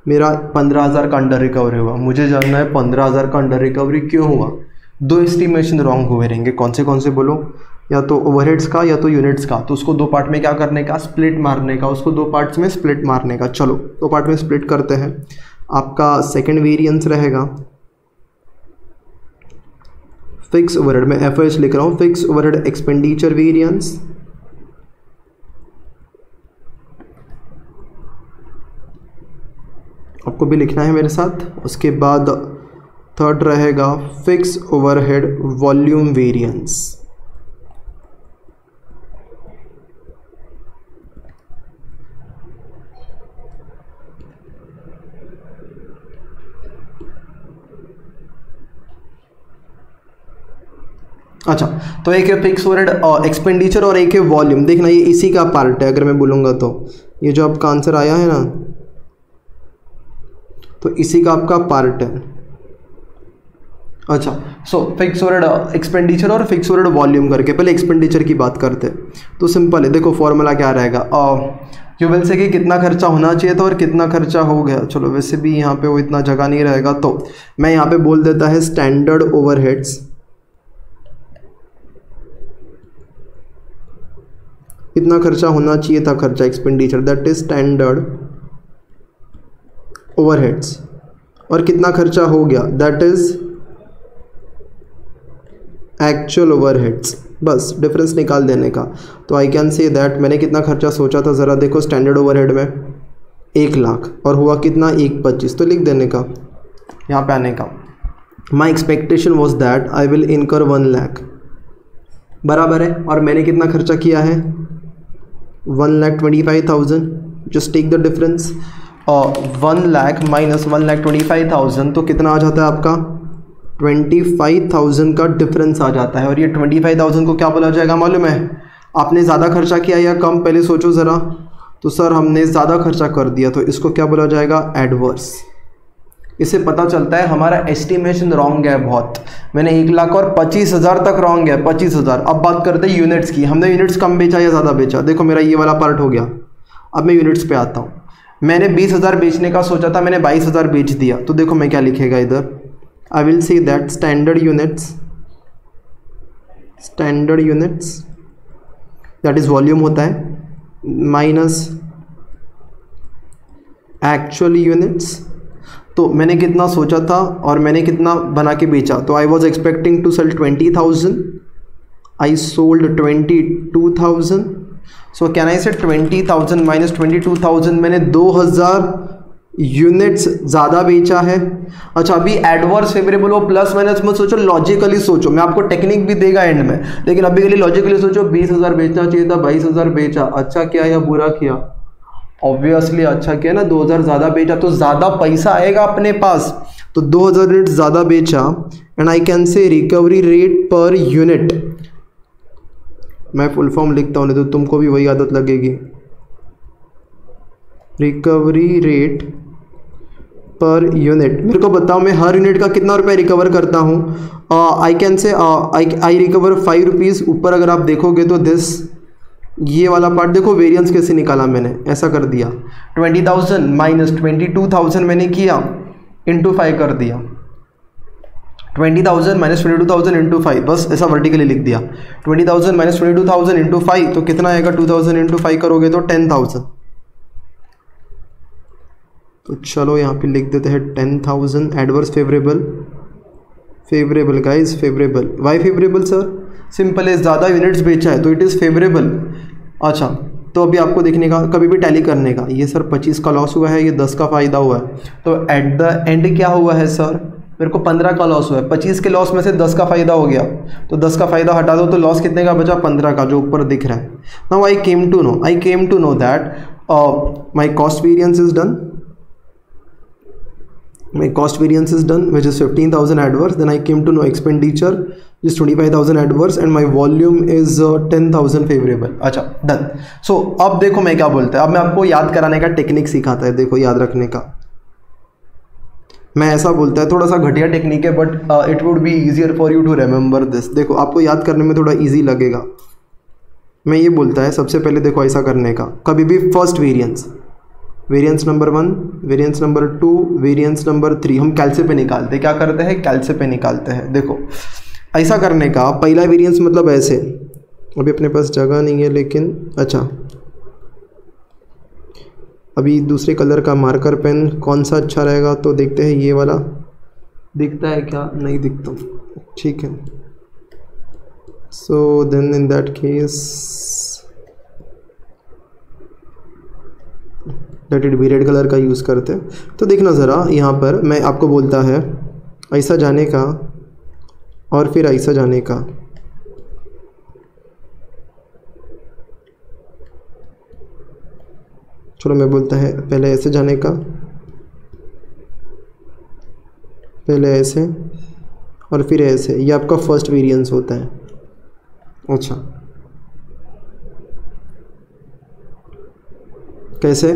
मेरा 15,000 का अंडर रिकवरी हुआ, मुझे जानना है 15,000 का अंडर रिकवरी क्यों हुआ। 2 एस्टिमेशन रॉन्ग हुए रहेंगे, कौन से बोलो, या तो ओवरहेड्स का या तो यूनिट्स का। तो उसको 2 पार्ट में क्या करने का, स्प्लिट मारने का, उसको 2 पार्ट्स में स्प्लिट मारने का। चलो 2 पार्ट में स्प्लिट करते हैं। आपका सेकंड वेरिएंस रहेगा फिक्स ओवरहेड, मैं एफओएस लिख रहा हूँ, फिक्स ओवरहेड एक्सपेंडिचर वेरिएंस, आपको भी लिखना है मेरे साथ। उसके बाद थर्ड रहेगा फिक्स ओवरहेड वॉल्यूम वेरिएंस। अच्छा, तो एक है फिक्स ओवरहेड एक्सपेंडिचर और एक है वॉल्यूम। देखना ये इसी का पार्ट है, अगर मैं बोलूँगा तो ये जो आपका आंसर आया है ना, तो इसी का आपका पार्ट है। अच्छा, सो फिक्स ओवरहेड एक्सपेंडिचर और फिक्स ओवरहेड वॉल्यूम करके पहले एक्सपेंडिचर की बात करते हैं। तो सिंपल है, देखो फॉर्मूला क्या रहेगा, क्यूबेल से कि कितना खर्चा होना चाहिए था और कितना खर्चा हो गया। चलो वैसे भी यहाँ पे वो इतना जगह नहीं रहेगा, तो मैं यहाँ पे बोल देता है स्टैंडर्ड ओवरहेड्स, कितना खर्चा होना चाहिए था, खर्चा expenditure, that is standard overheads, और कितना खर्चा हो गया, दैट इज एक्चुअल ओवरहेड्स। बस डिफरेंस निकाल देने का। तो आई कैन से दैट मैंने कितना खर्चा सोचा था, ज़रा देखो स्टैंडर्ड ओवरहेड में 1 लाख और हुआ कितना 1.25, तो लिख देने का यहाँ पे आने का। My expectation was that I will इनकर 1 लाख, बराबर है, और मैंने कितना खर्चा किया है 1,25,000। Just take the difference, 1 lakh minus 1,25,000 तो कितना आ जाता है आपका 25,000 का डिफरेंस आ जाता है। और ये 25,000 को क्या बोला जाएगा मालूम है, आपने ज़्यादा खर्चा किया या कम, पहले सोचो ज़रा। तो सर हमने ज़्यादा खर्चा कर दिया, तो इसको क्या बोला जाएगा एडवर्स। इससे पता चलता है हमारा एस्टिमेशन रॉन्ग है बहुत। मैंने 1 लाख और 25,000 तक रॉन्ग है, 25,000। अब बात करते हैं यूनिट्स की, हमने यूनिट्स कम बेचा या ज़्यादा बेचा। देखो मेरा ये वाला पार्ट हो गया। अब मैं यूनिट्स पे आता हूँ। मैंने 20,000 बेचने का सोचा था, मैंने 22,000 बेच दिया। तो देखो मैं क्या लिखेगा इधर, I will say that standard units that is volume होता है माइनस एक्चुअल यूनिट्स। तो मैंने कितना सोचा था और मैंने कितना बना के बेचा। तो I was expecting to sell 20,000, I sold 22,000। So can I say 20,000 minus 22,000, मैंने 2,000 यूनिट्स ज़्यादा बेचा है। अच्छा, अभी एडवर्स फेवरेबल हो प्लस माइनस मत सोचो, लॉजिकली सोचो। मैं आपको टेक्निक भी देगा एंड में, लेकिन अभी के लिए लॉजिकली सोचो। 20,000 बेचना चाहिए था, 22,000 बेचा, अच्छा किया या बुरा किया? ऑब्वियसली अच्छा किया ना, 2,000 ज़्यादा बेचा तो ज़्यादा पैसा आएगा अपने पास। तो 2,000 यूनिट ज़्यादा बेचा एंड आई कैन से रिकवरी रेट पर यूनिट। मैं फुल फॉर्म लिखता हूँ, नहीं तो तुमको भी वही आदत लगेगी। रिकवरी रेट पर यूनिट, मेरे को बताओ मैं हर यूनिट का कितना रुपए रिकवर करता हूँ। आई कैन से आई रिकवर 5 रुपीज़। ऊपर अगर आप देखोगे तो दिस ये वाला पार्ट देखो, वेरिएंस कैसे निकाला मैंने, ऐसा कर दिया 20,000 माइनस 22,000 मैंने किया, इंटू 5 कर दिया। 20,000 माइनस 22,000 इंटू 5, बस ऐसा वर्टिकली लिख दिया। 20,000 माइनस 22,000 इंटू 5 तो कितना आएगा, 2,000 इंटू 5 करोगे तो 10,000। तो चलो यहाँ पे लिख देते हैं 10,000। Adverse favourable, favourable guys, favourable. Why favourable sir? Simple है, ज़्यादा यूनिट्स बेचा है तो इट इज़ फेवरेबल। अच्छा, तो अभी आपको देखने का, कभी भी टैली करने का, ये सर 25 का लॉस हुआ है, ये 10 का फ़ायदा हुआ है, तो एट द एंड क्या हुआ है सर, मेरे को 15 का लॉस हुआ है। 25 के लॉस में से 10 का फ़ायदा हो गया, तो 10 का फ़ायदा हटा दो तो लॉस कितने का बचा, 15 का, जो ऊपर दिख रहा है। Now I came to know that my cost variance is done, my cost variance is done, which is 15,000 adverse. Then I came to know expenditure is 25,000 adverse and my volume is 10,000 favorable. अच्छा, डन। सो अब देखो मैं क्या बोलता है, अब मैं आपको याद कराने का टेक्निक सिखाता है, देखो याद रखने का। मैं ऐसा बोलता है, थोड़ा सा घटिया टेक्निक है, but it would be easier for you to remember this. देखो आपको याद करने में थोड़ा ईजी लगेगा। मैं ये बोलता है सबसे पहले, देखो ऐसा करने का, कभी भी first variance, variance number 1, variance number 2, variance number 3 हम कैलसे पे निकालते हैं। क्या करते हैं, कैलसे पे निकालते हैं। देखो ऐसा करने का, पहला वेरिएंस मतलब ऐसे, अभी अपने पास जगह नहीं है लेकिन, अच्छा अभी दूसरे कलर का मार्कर पेन कौन सा अच्छा रहेगा, तो देखते हैं ये वाला दिखता है क्या, नहीं दिखता, ठीक है। So then in that case let it be red colour का यूज़ करते हैं। तो देखना ज़रा, यहाँ पर मैं आपको बोलता है ऐसा जाने का और फिर ऐसा जाने का, चलो मैं बोलता है पहले ऐसे जाने का, पहले ऐसे और फिर ऐसे, ये आपका फर्स्ट वेरिएंस होता है। अच्छा कैसे,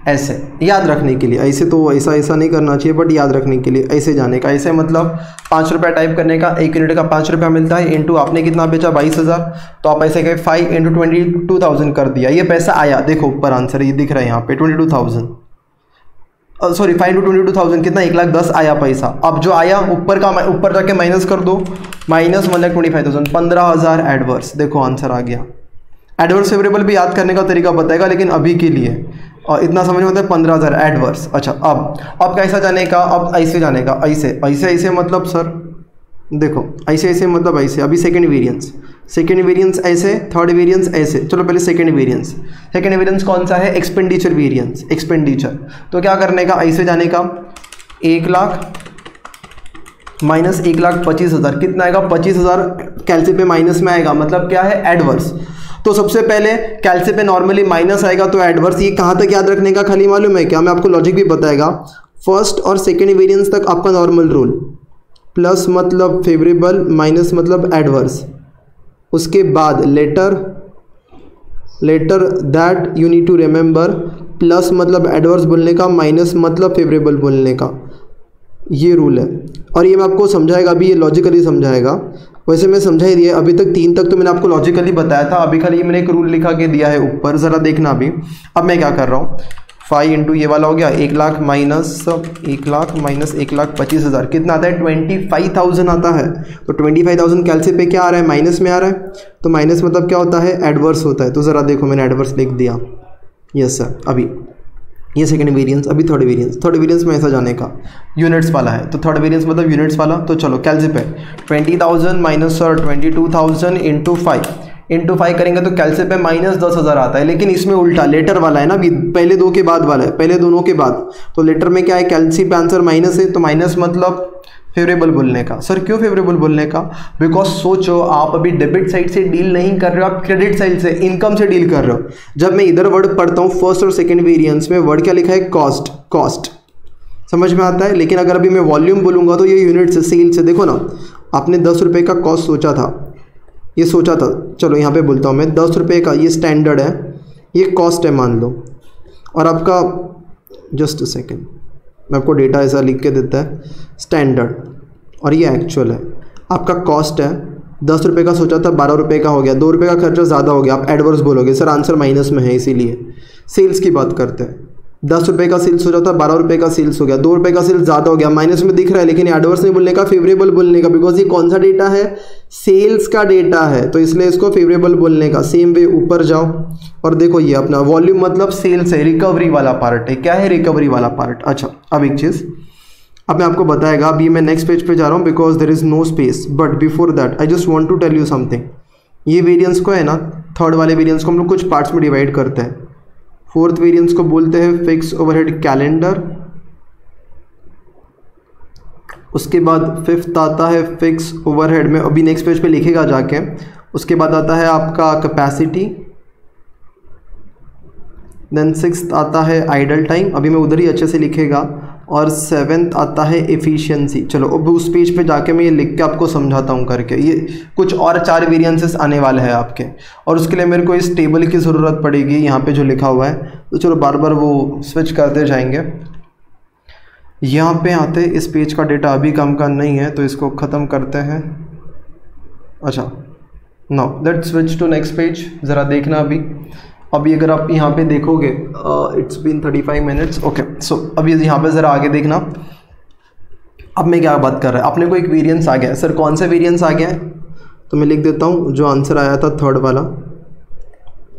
ऐसे याद रखने के लिए, ऐसे तो ऐसा ऐसा नहीं करना चाहिए बट याद रखने के लिए ऐसे जाने का। ऐसे मतलब 5 रुपया टाइप करने का, 1 यूनिट का 5 रुपया मिलता है, इनटू आपने कितना बेचा 22,000, तो आप ऐसे कहे 5 × 22,000 कर दिया, ये पैसा आया। देखो ऊपर आंसर ये दिख रहा है यहाँ पे 22,000, सॉरी 5 × 22,000 कितना 1,10,000 आया पैसा। अब जो आया ऊपर जाके माइनस कर दो, माइनस 1,25,000, 15,000 एडवर्स। देखो आंसर आ गया। एडवर्स फेवरेबल भी याद करने का तरीका बताएगा, लेकिन अभी के लिए और इतना समझ में होता है 15,000 एडवर्स। अच्छा अब कैसा जाने का, अब ऐसे जाने का, ऐसे ऐसे ऐसे मतलब सर देखो ऐसे ऐसे मतलब ऐसे। अभी सेकंड वेरिएंस ऐसे, थर्ड वेरिएंस ऐसे। चलो पहले सेकंड वेरिएंस कौन सा है, एक्सपेंडिचर वेरिएंस, एक्सपेंडिचर। तो क्या करने का, ऐसे जाने का 1 लाख माइनस 1,25,000 कितना आएगा 25,000, कैलसी पे माइनस में आएगा, मतलब क्या है एडवर्स। तो सबसे पहले कैलसी पे नॉर्मली माइनस आएगा तो एडवर्स। ये कहाँ तक याद रखने का खाली मालूम है क्या, मैं आपको लॉजिक भी बताएगा। फर्स्ट और सेकंड वेरिएंस तक आपका नॉर्मल रूल, प्लस मतलब फेवरेबल, माइनस मतलब एडवर्स। उसके बाद later that you need to remember, plus मतलब एडवर्स बोलने का, माइनस मतलब फेवरेबल बोलने का, ये रूल है। और ये मैं आपको समझाएगा अभी, ये लॉजिकली समझाएगा। वैसे मैं समझा ही दिया, अभी तक 3 तक तो मैंने आपको लॉजिकली बताया था, अभी खाली मैंने एक रूल लिखा के दिया है ऊपर, ज़रा देखना अभी। अब मैं क्या कर रहा हूँ, 5 × ये वाला हो गया 1 लाख माइनस 1,25,000 कितना आता है 25,000 आता है। तो 25,000 कैलसी पे क्या आ रहा है, माइनस में आ रहा है। तो माइनस मतलब क्या होता है, एडवर्स होता है। तो ज़रा देखो मैंने एडवर्स लिख दिया, यस सर। अभी ये सेकंड वेरिएंस, अभी थर्ड वेरिएंस में ऐसा जाने का, यूनिट्स वाला है। तो थर्ड वेरिएंस मतलब यूनिट्स वाला। तो चलो कैलसी पे 20,000 माइनस सर 22,000 इंटू 5 करेंगे तो कैलसी पे माइनस 10,000 आता है। लेकिन इसमें उल्टा लेटर वाला है ना, पहले दो के बाद वाला है, पहले दोनों के बाद। तो लेटर में क्या है, कैलसी पे आंसर माइनस है, तो माइनस मतलब फेवरेबल बोलने का। सर क्यों फेवरेबल बोलने का, बिकॉज सोचो आप अभी डेबिट साइड से डील नहीं कर रहे हो, आप क्रेडिट साइड से, इनकम से डील कर रहे हो। जब मैं इधर वर्ड पढ़ता हूँ फर्स्ट और सेकंड वेरिएंस में, वर्ड क्या लिखा है, कॉस्ट समझ में आता है। लेकिन अगर अभी मैं वॉल्यूम बोलूँगा तो ये यूनिट से, सेल से। देखो ना, आपने 10 रुपये का कॉस्ट सोचा था, ये सोचा था, चलो यहाँ पे बोलता हूँ मैं 10 रुपये का, ये स्टैंडर्ड है, ये कॉस्ट है मान लो। और आपका जस्ट अ सेकेंड, मैं आपको डेटा ऐसा लिख के देता है, स्टैंडर्ड और ये एक्चुअल है। आपका कॉस्ट है 10 रुपये का सोचा था, 12 रुपये का हो गया, 2 रुपये का खर्चा ज़्यादा हो गया, आप एडवर्स बोलोगे सर आंसर माइनस में है। इसीलिए सेल्स की बात करते हैं, 10 रुपये का सेल्स सोचा था, 12 रुपये का सेल्स हो गया, 2 रुपये का सेल्स ज़्यादा हो गया, माइनस में दिख रहा है। लेकिन एडवर्स नहीं बोलने का, फेवरेबल बोलने का, बिकॉज ये कौन सा डेटा है, सेल्स का डेटा है, तो इसलिए इसको फेवरेबल बोलने का। सेम वे ऊपर जाओ और देखो ये अपना वॉल्यूम मतलब सेल्स है, रिकवरी वाला पार्ट है। क्या है, रिकवरी वाला पार्ट। अच्छा अब एक चीज़ अब मैं आपको बताएगा, अभी मैं नेक्स्ट पेज पे जा रहा हूँ because there is no space, but before that I just want to tell you something. ये वेरिएंस को है ना, थर्ड वाले वेरिएंस को हम लोग कुछ पार्ट्स में डिवाइड करते हैं। फोर्थ वेरिएंस को बोलते हैं फिक्स ओवरहेड कैलेंडर, उसके बाद फिफ्थ आता है फिक्स ओवरहेड में, अभी नेक्स्ट पेज पे लिखेगा जाके। उसके बाद आता है आपका कैपेसिटी, देन सिक्स्थ आता है आइडल टाइम, अभी मैं उधर ही अच्छे से लिखेगा, और सेवेंथ आता है एफिशिएंसी। चलो अब उस पेज पे जाके मैं ये लिख के आपको समझाता हूँ करके। ये कुछ और 4 वेरिएंसेस आने वाले हैं आपके, और उसके लिए मेरे को इस टेबल की ज़रूरत पड़ेगी यहाँ पे जो लिखा हुआ है। तो चलो बार बार वो स्विच करते जाएंगे। यहाँ पे आते, इस पेज का डेटा अभी काम का नहीं है तो इसको ख़त्म करते हैं। अच्छा now let's switch to next page, ज़रा देखना अभी अगर आप यहाँ पे देखोगे, इट्स बीन 35 मिनट्स, ओके। सो अभी यहाँ पे ज़रा आगे देखना। अब मैं क्या बात कर रहा है, अपने को एक वेरिएंस आ गया है। सर कौन सा वेरिएंस आ गया है, तो मैं लिख देता हूँ जो आंसर आया था थर्ड वाला,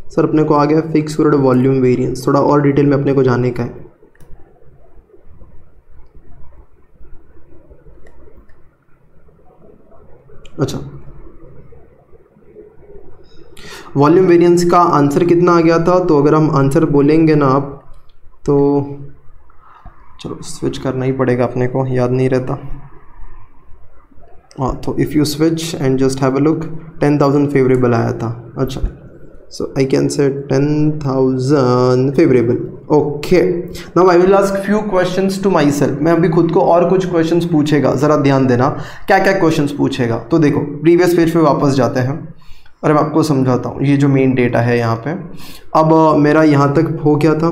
सर अपने को आ गया फिक्स ओवरहेड वॉल्यूम वेरिएंस, थोड़ा और डिटेल में अपने को जाने का है। अच्छा, वॉल्यूम वेरिएंस का आंसर कितना आ गया था, तो अगर हम आंसर बोलेंगे ना आप, तो चलो स्विच करना ही पड़ेगा अपने को, याद नहीं रहता। हाँ, तो if you switch and just have a look, 10,000 favourable आया था। अच्छा, so I can say 10,000 favourable. Okay, now I will ask few questions to my self. मैं अभी खुद को और कुछ क्वेश्चंस पूछेगा, ज़रा ध्यान देना क्या क्या क्वेश्चंस पूछेगा। तो देखो प्रीवियस पेज पे वापस जाते हैं और मैं आपको समझाता हूँ। ये जो मेन डेटा है यहाँ पे, अब मेरा यहाँ तक हो गया था,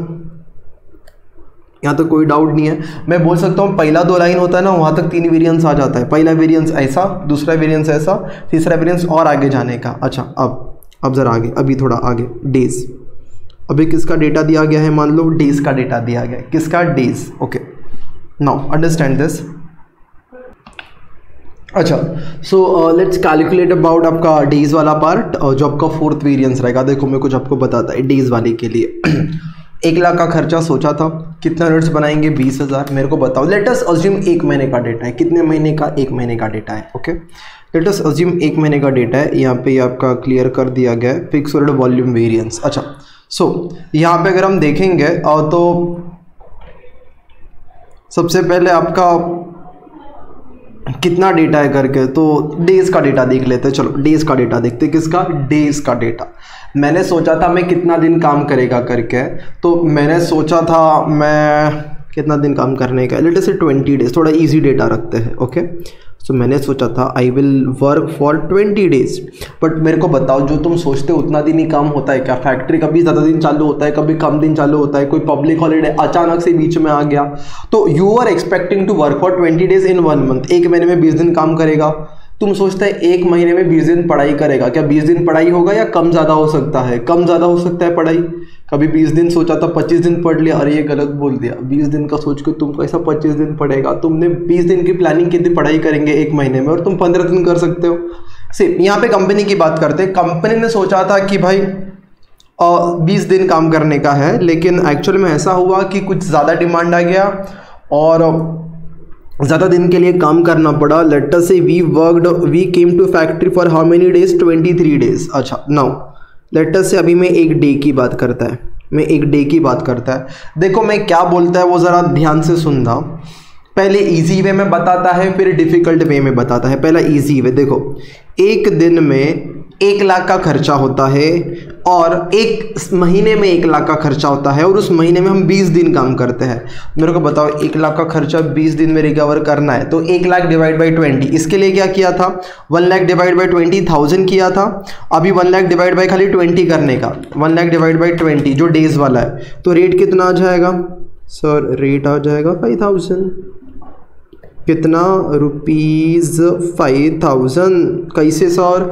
यहाँ तक कोई डाउट नहीं है। मैं बोल सकता हूँ पहला 2 लाइन होता है ना, वहाँ तक 3 वेरिएंस आ जाता है। पहला वेरिएंस ऐसा, दूसरा वेरिएंस ऐसा, तीसरा वेरिएंस और आगे जाने का। अच्छा, अब ज़रा आगे, अभी थोड़ा आगे, डेज। अभी किसका डेटा दिया गया है, मान लो डेज का डेटा दिया गया है। किसका, days. Okay, now understand this. अच्छा, सो लेट्स कैलकुलेट अबाउट आपका डेज वाला पार्ट, जो आपका 4th वेरिएंस रहेगा। देखो मैं कुछ आपको बताता है डेज वाले के लिए। 1 लाख का खर्चा सोचा था, कितना यूनिट्स बनाएंगे, 20,000। मेरे को बताओ, लेट अस अज्यूम 1 महीने का डेटा है। कितने महीने का, 1 महीने का डेटा है। ओके, लेट अस अज्यूम 1 महीने का डेटा है। यहाँ पे आपका क्लियर कर दिया गया है फिक्स ओवरहेड वॉल्यूम वेरिएंस। अच्छा, सो यहाँ पे अगर हम देखेंगे तो सबसे पहले आपका कितना डेटा है करके, तो डेज का डेटा देख लेते हैं। चलो डेज का डेटा देखते हैं। किसका, डेज का डेटा। मैंने सोचा था मैं कितना दिन काम करेगा करके, तो मैंने सोचा था मैं कितना दिन काम करने का, लेट अस से 20 डेज। थोड़ा इजी डेटा रखते हैं। ओके, सो मैंने सोचा था I will work for 20 days. But मेरे को बताओ, जो तुम सोचते हो उतना दिन ही काम होता है क्या? फैक्ट्री कभी ज़्यादा दिन चालू होता है, कभी कम दिन चालू होता है, कोई पब्लिक हॉलीडे अचानक से बीच में आ गया। तो you are expecting to work for 20 days in 1 month. 1 महीने में 20 दिन काम करेगा। तुम सोचते हैं 1 महीने में 20 दिन पढ़ाई करेगा, क्या 20 दिन पढ़ाई होगा या कम ज़्यादा हो सकता है? कम ज़्यादा हो सकता है पढ़ाई। कभी 20 दिन सोचा था 25 दिन पढ़ लिया, अरे ये गलत बोल दिया। 20 दिन का सोच के तुम कैसा 25 दिन पढ़ेगा? तुमने 20 दिन की प्लानिंग कितनी पढ़ाई करेंगे 1 महीने में, और तुम 15 दिन कर सकते हो। सिर्फ यहाँ पे कंपनी की बात करते हैं। कंपनी ने सोचा था कि भाई 20 दिन काम करने का है, लेकिन एक्चुअल में ऐसा हुआ कि कुछ ज़्यादा डिमांड आ गया और ज़्यादा दिन के लिए काम करना पड़ा। Let us say we came to factory for how many days, 23 days. अच्छा, नाउ लेट अस से अभी मैं एक डे की बात करता है। देखो मैं क्या बोलता है वो ज़रा ध्यान से सुनना। पहले इजी वे में बताता है, फिर डिफ़िकल्ट वे में बताता है। पहला इजी वे, देखो 1 दिन में 1 लाख का खर्चा होता है और 1 महीने में 1 लाख का खर्चा होता है, और उस महीने में हम 20 दिन काम करते हैं। मेरे को बताओ 1 लाख का खर्चा 20 दिन में रिकवर करना है, तो 1 लाख डिवाइड बाई 20। इसके लिए क्या किया था, 1 लाख डिवाइड बाई 20,000 किया था। अभी 1 लाख डिवाइड बाई खाली 20 करने का, 1 लाख डिवाइड बाई 20 जो डेज वाला है, तो रेट कितना आ जाएगा सर? रेट आ जाएगा 5,000। कितना, रुपीज़ 5,000। कैसे सर?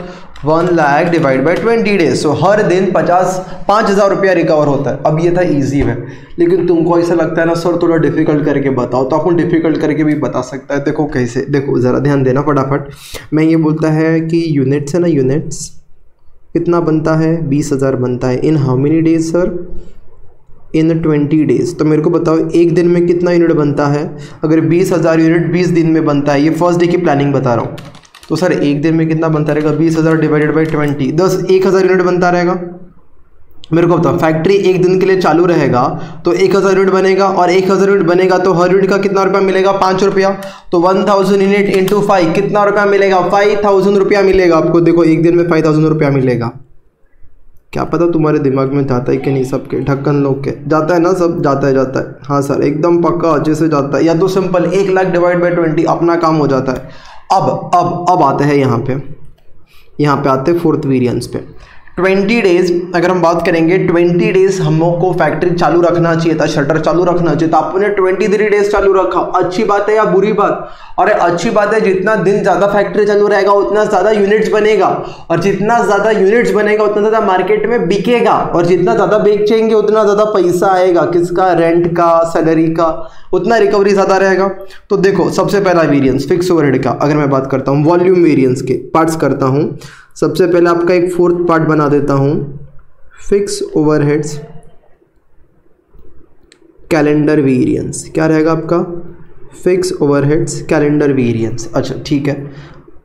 1 lakh divide by 20 days. So हर दिन 5,000 रुपया रिकवर होता है। अब ये था इजी वे, लेकिन तुमको ऐसा लगता है ना सर थोड़ा डिफिकल्ट करके बताओ, तो अपन डिफिकल्ट करके भी बता सकता है। देखो कैसे, देखो ज़रा ध्यान देना फटाफट। मैं ये बोलता है कि यूनिट्स है ना, यूनिट्स कितना बनता है, 20,000 बनता है। In how many days sir? In 20 days. तो मेरे को बताओ 1 दिन में कितना यूनिट बनता है? अगर 20,000 यूनिट 20 दिन में बनता है, ये फर्स्ट डे की प्लानिंग बता रहा हूँ, तो सर 1 दिन में कितना बनता रहेगा? 20,000 डिवाइडेड बाई 20, 1,000 यूनिट बनता रहेगा। मेरे को बताओ फैक्ट्री 1 दिन के लिए चालू रहेगा तो 1,000 यूनिट बनेगा, और 1,000 यूनिट बनेगा तो हर यूनिट का कितना रुपया मिलेगा? 5 रुपया। तो 1,000 यूनिट इंटू 5 कितना रुपया मिलेगा? 5,000 रुपया मिलेगा आपको। देखो 1 दिन में 5,000 रुपया मिलेगा। क्या पता तुम्हारे दिमाग में जाता है कि नहीं? सबके ढक्कन लोग के जाता है ना, सब जाता है। हाँ सर एकदम पक्का अच्छे से जाता है। या तो सिंपल 1 लाख डिवाइड बाई 20 अपना काम हो जाता है। अब आते हैं यहाँ पे आते हैं 4th वेरिएंस पे। 20 डेज अगर हम बात करेंगे, 20 डेज हमको फैक्ट्री चालू रखना चाहिए था, शटर चालू रखना चाहिए था। आपने 23 डेज चालू रखा, अच्छी बात है या बुरी बात? अरे अच्छी बात है, जितना दिन ज़्यादा फैक्ट्री चालू रहेगा उतना ज़्यादा यूनिट्स बनेगा, और जितना ज़्यादा यूनिट्स बनेगा उतना ज़्यादा मार्केट में बिकेगा, और जितना ज़्यादा बेचेंगे उतना ज़्यादा पैसा आएगा। किसका? रेंट का, सैलरी का, उतना रिकवरी ज़्यादा रहेगा। तो देखो सबसे पहला वेरिएंस फिक्स ओवरहेड का अगर मैं बात करता हूँ, वॉल्यूम वेरिएंस के पार्ट्स करता हूँ। सबसे पहले आपका एक 4th पार्ट बना देता हूँ, फिक्स ओवरहेड्स कैलेंडर वेरिएंस, क्या रहेगा आपका? Fix overheads calendar variance. अच्छा ठीक है,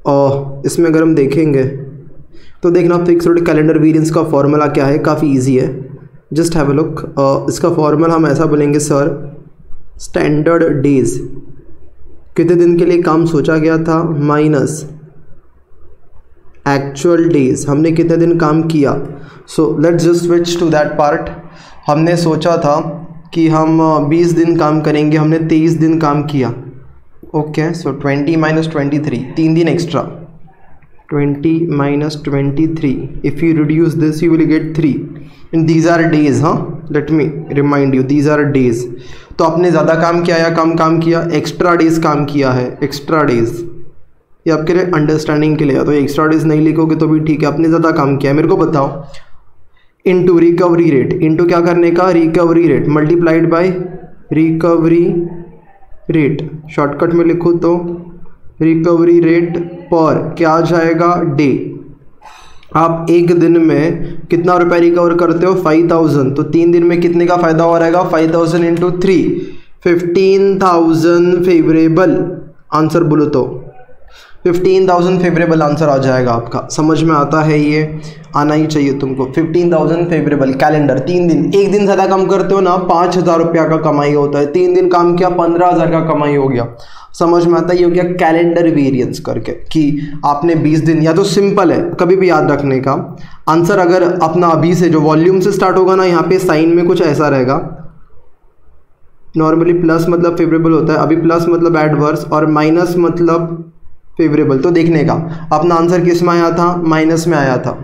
और इसमें अगर हम देखेंगे तो देखना फिक्स ओवरहेड कैलेंडर वेरिएंस का फॉर्मूला क्या है, काफ़ी इजी है, जस्ट हैव अ लुक। इसका फॉर्मूला हम ऐसा बोलेंगे सर, स्टैंडर्ड डेज, कितने दिन के लिए काम सोचा गया था, माइनस एक्चुअल डेज, हमने कितने दिन काम किया। So let's just switch to that part. हमने सोचा था कि हम 20 दिन काम करेंगे, हमने 23 दिन काम किया। ओके, सो 20 माइनस 23, 3 दिन extra, 20 minus 23, if you reduce this you will get 3 and these are days. हाँ, let me remind you, these are days. तो आपने ज़्यादा काम किया या कम काम किया? एक्स्ट्रा डेज काम किया है, एक्स्ट्रा डेज। ये आपके लिए अंडरस्टैंडिंग के लिए, तो एक्स्ट्रा डेज नहीं लिखोगे तो भी ठीक है, आपने ज़्यादा काम किया है। मेरे को बताओ, इनटू रिकवरी रेट, इनटू क्या करने का, recovery rate, multiplied by recovery rate, shortcut में लिखो तो रिकवरी रेट पर क्या आ जाएगा, डे। आप एक दिन में कितना रुपया रिकवर करते हो, 5000, तो 3 दिन में कितने का फ़ायदा हो रहेगा, 5000 इंटू 3, 15,000 फेवरेबल आंसर बोलो तो 15,000 फेवरेबल आंसर आ जाएगा आपका। समझ में आता है, ये आना ही चाहिए तुमको। 15,000 फेवरेबल कैलेंडर, 3 दिन, एक दिन ज़्यादा काम करते हो ना 5,000 रुपया का कमाई होता है, 3 दिन काम किया 15,000 का कमाई हो गया। समझ में आता है, ये हो गया कैलेंडर वेरिएंस करके, कि आपने 20 दिन, या तो सिंपल है कभी भी याद रखने का आंसर, अगर अपना अभी से जो वॉल्यूम से स्टार्ट होगा ना, यहाँ पे साइन में कुछ ऐसा रहेगा, नॉर्मली प्लस मतलब फेवरेबल होता है, अभी प्लस मतलब एडवर्स और माइनस मतलब फेवरेबल। तो देखने का अपना आंसर किस में आया था, माइनस में आया था,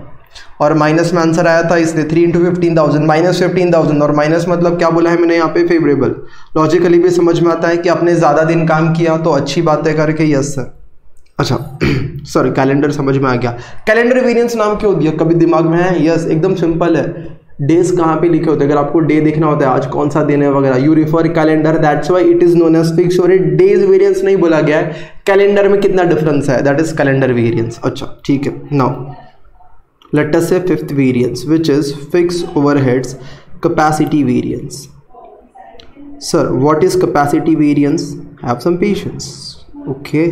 और माइनस में आंसर आया था इसलिए 3 इंटू 15,000 माइनस 15,000, और माइनस मतलब क्या बोला है मैंने यहाँ पे, फेवरेबल। लॉजिकली भी समझ में आता है कि आपने ज़्यादा दिन काम किया तो अच्छी बात है करके, यस सर। अच्छा सॉरी, कैलेंडर समझ में आ गया। कैलेंडर वेरिएंस नाम क्यों दिया, कभी दिमाग में है? यस, एकदम सिंपल है। डेज कहाँ पे लिखे होते हैं, अगर आपको डे देखना होता है आज कौन सा दिन है वगैरह, you refer calendar, that's why it is known as fix overhead. Days variance नहीं बोला गया है, कैलेंडर में कितना डिफरेंस है, दैट इज कैलेंडर वेरिएंस। अच्छा ठीक है, now let us say fifth variance, which is fixed overheads capacity variance. Sir, what is capacity variance? Have some patience. Okay,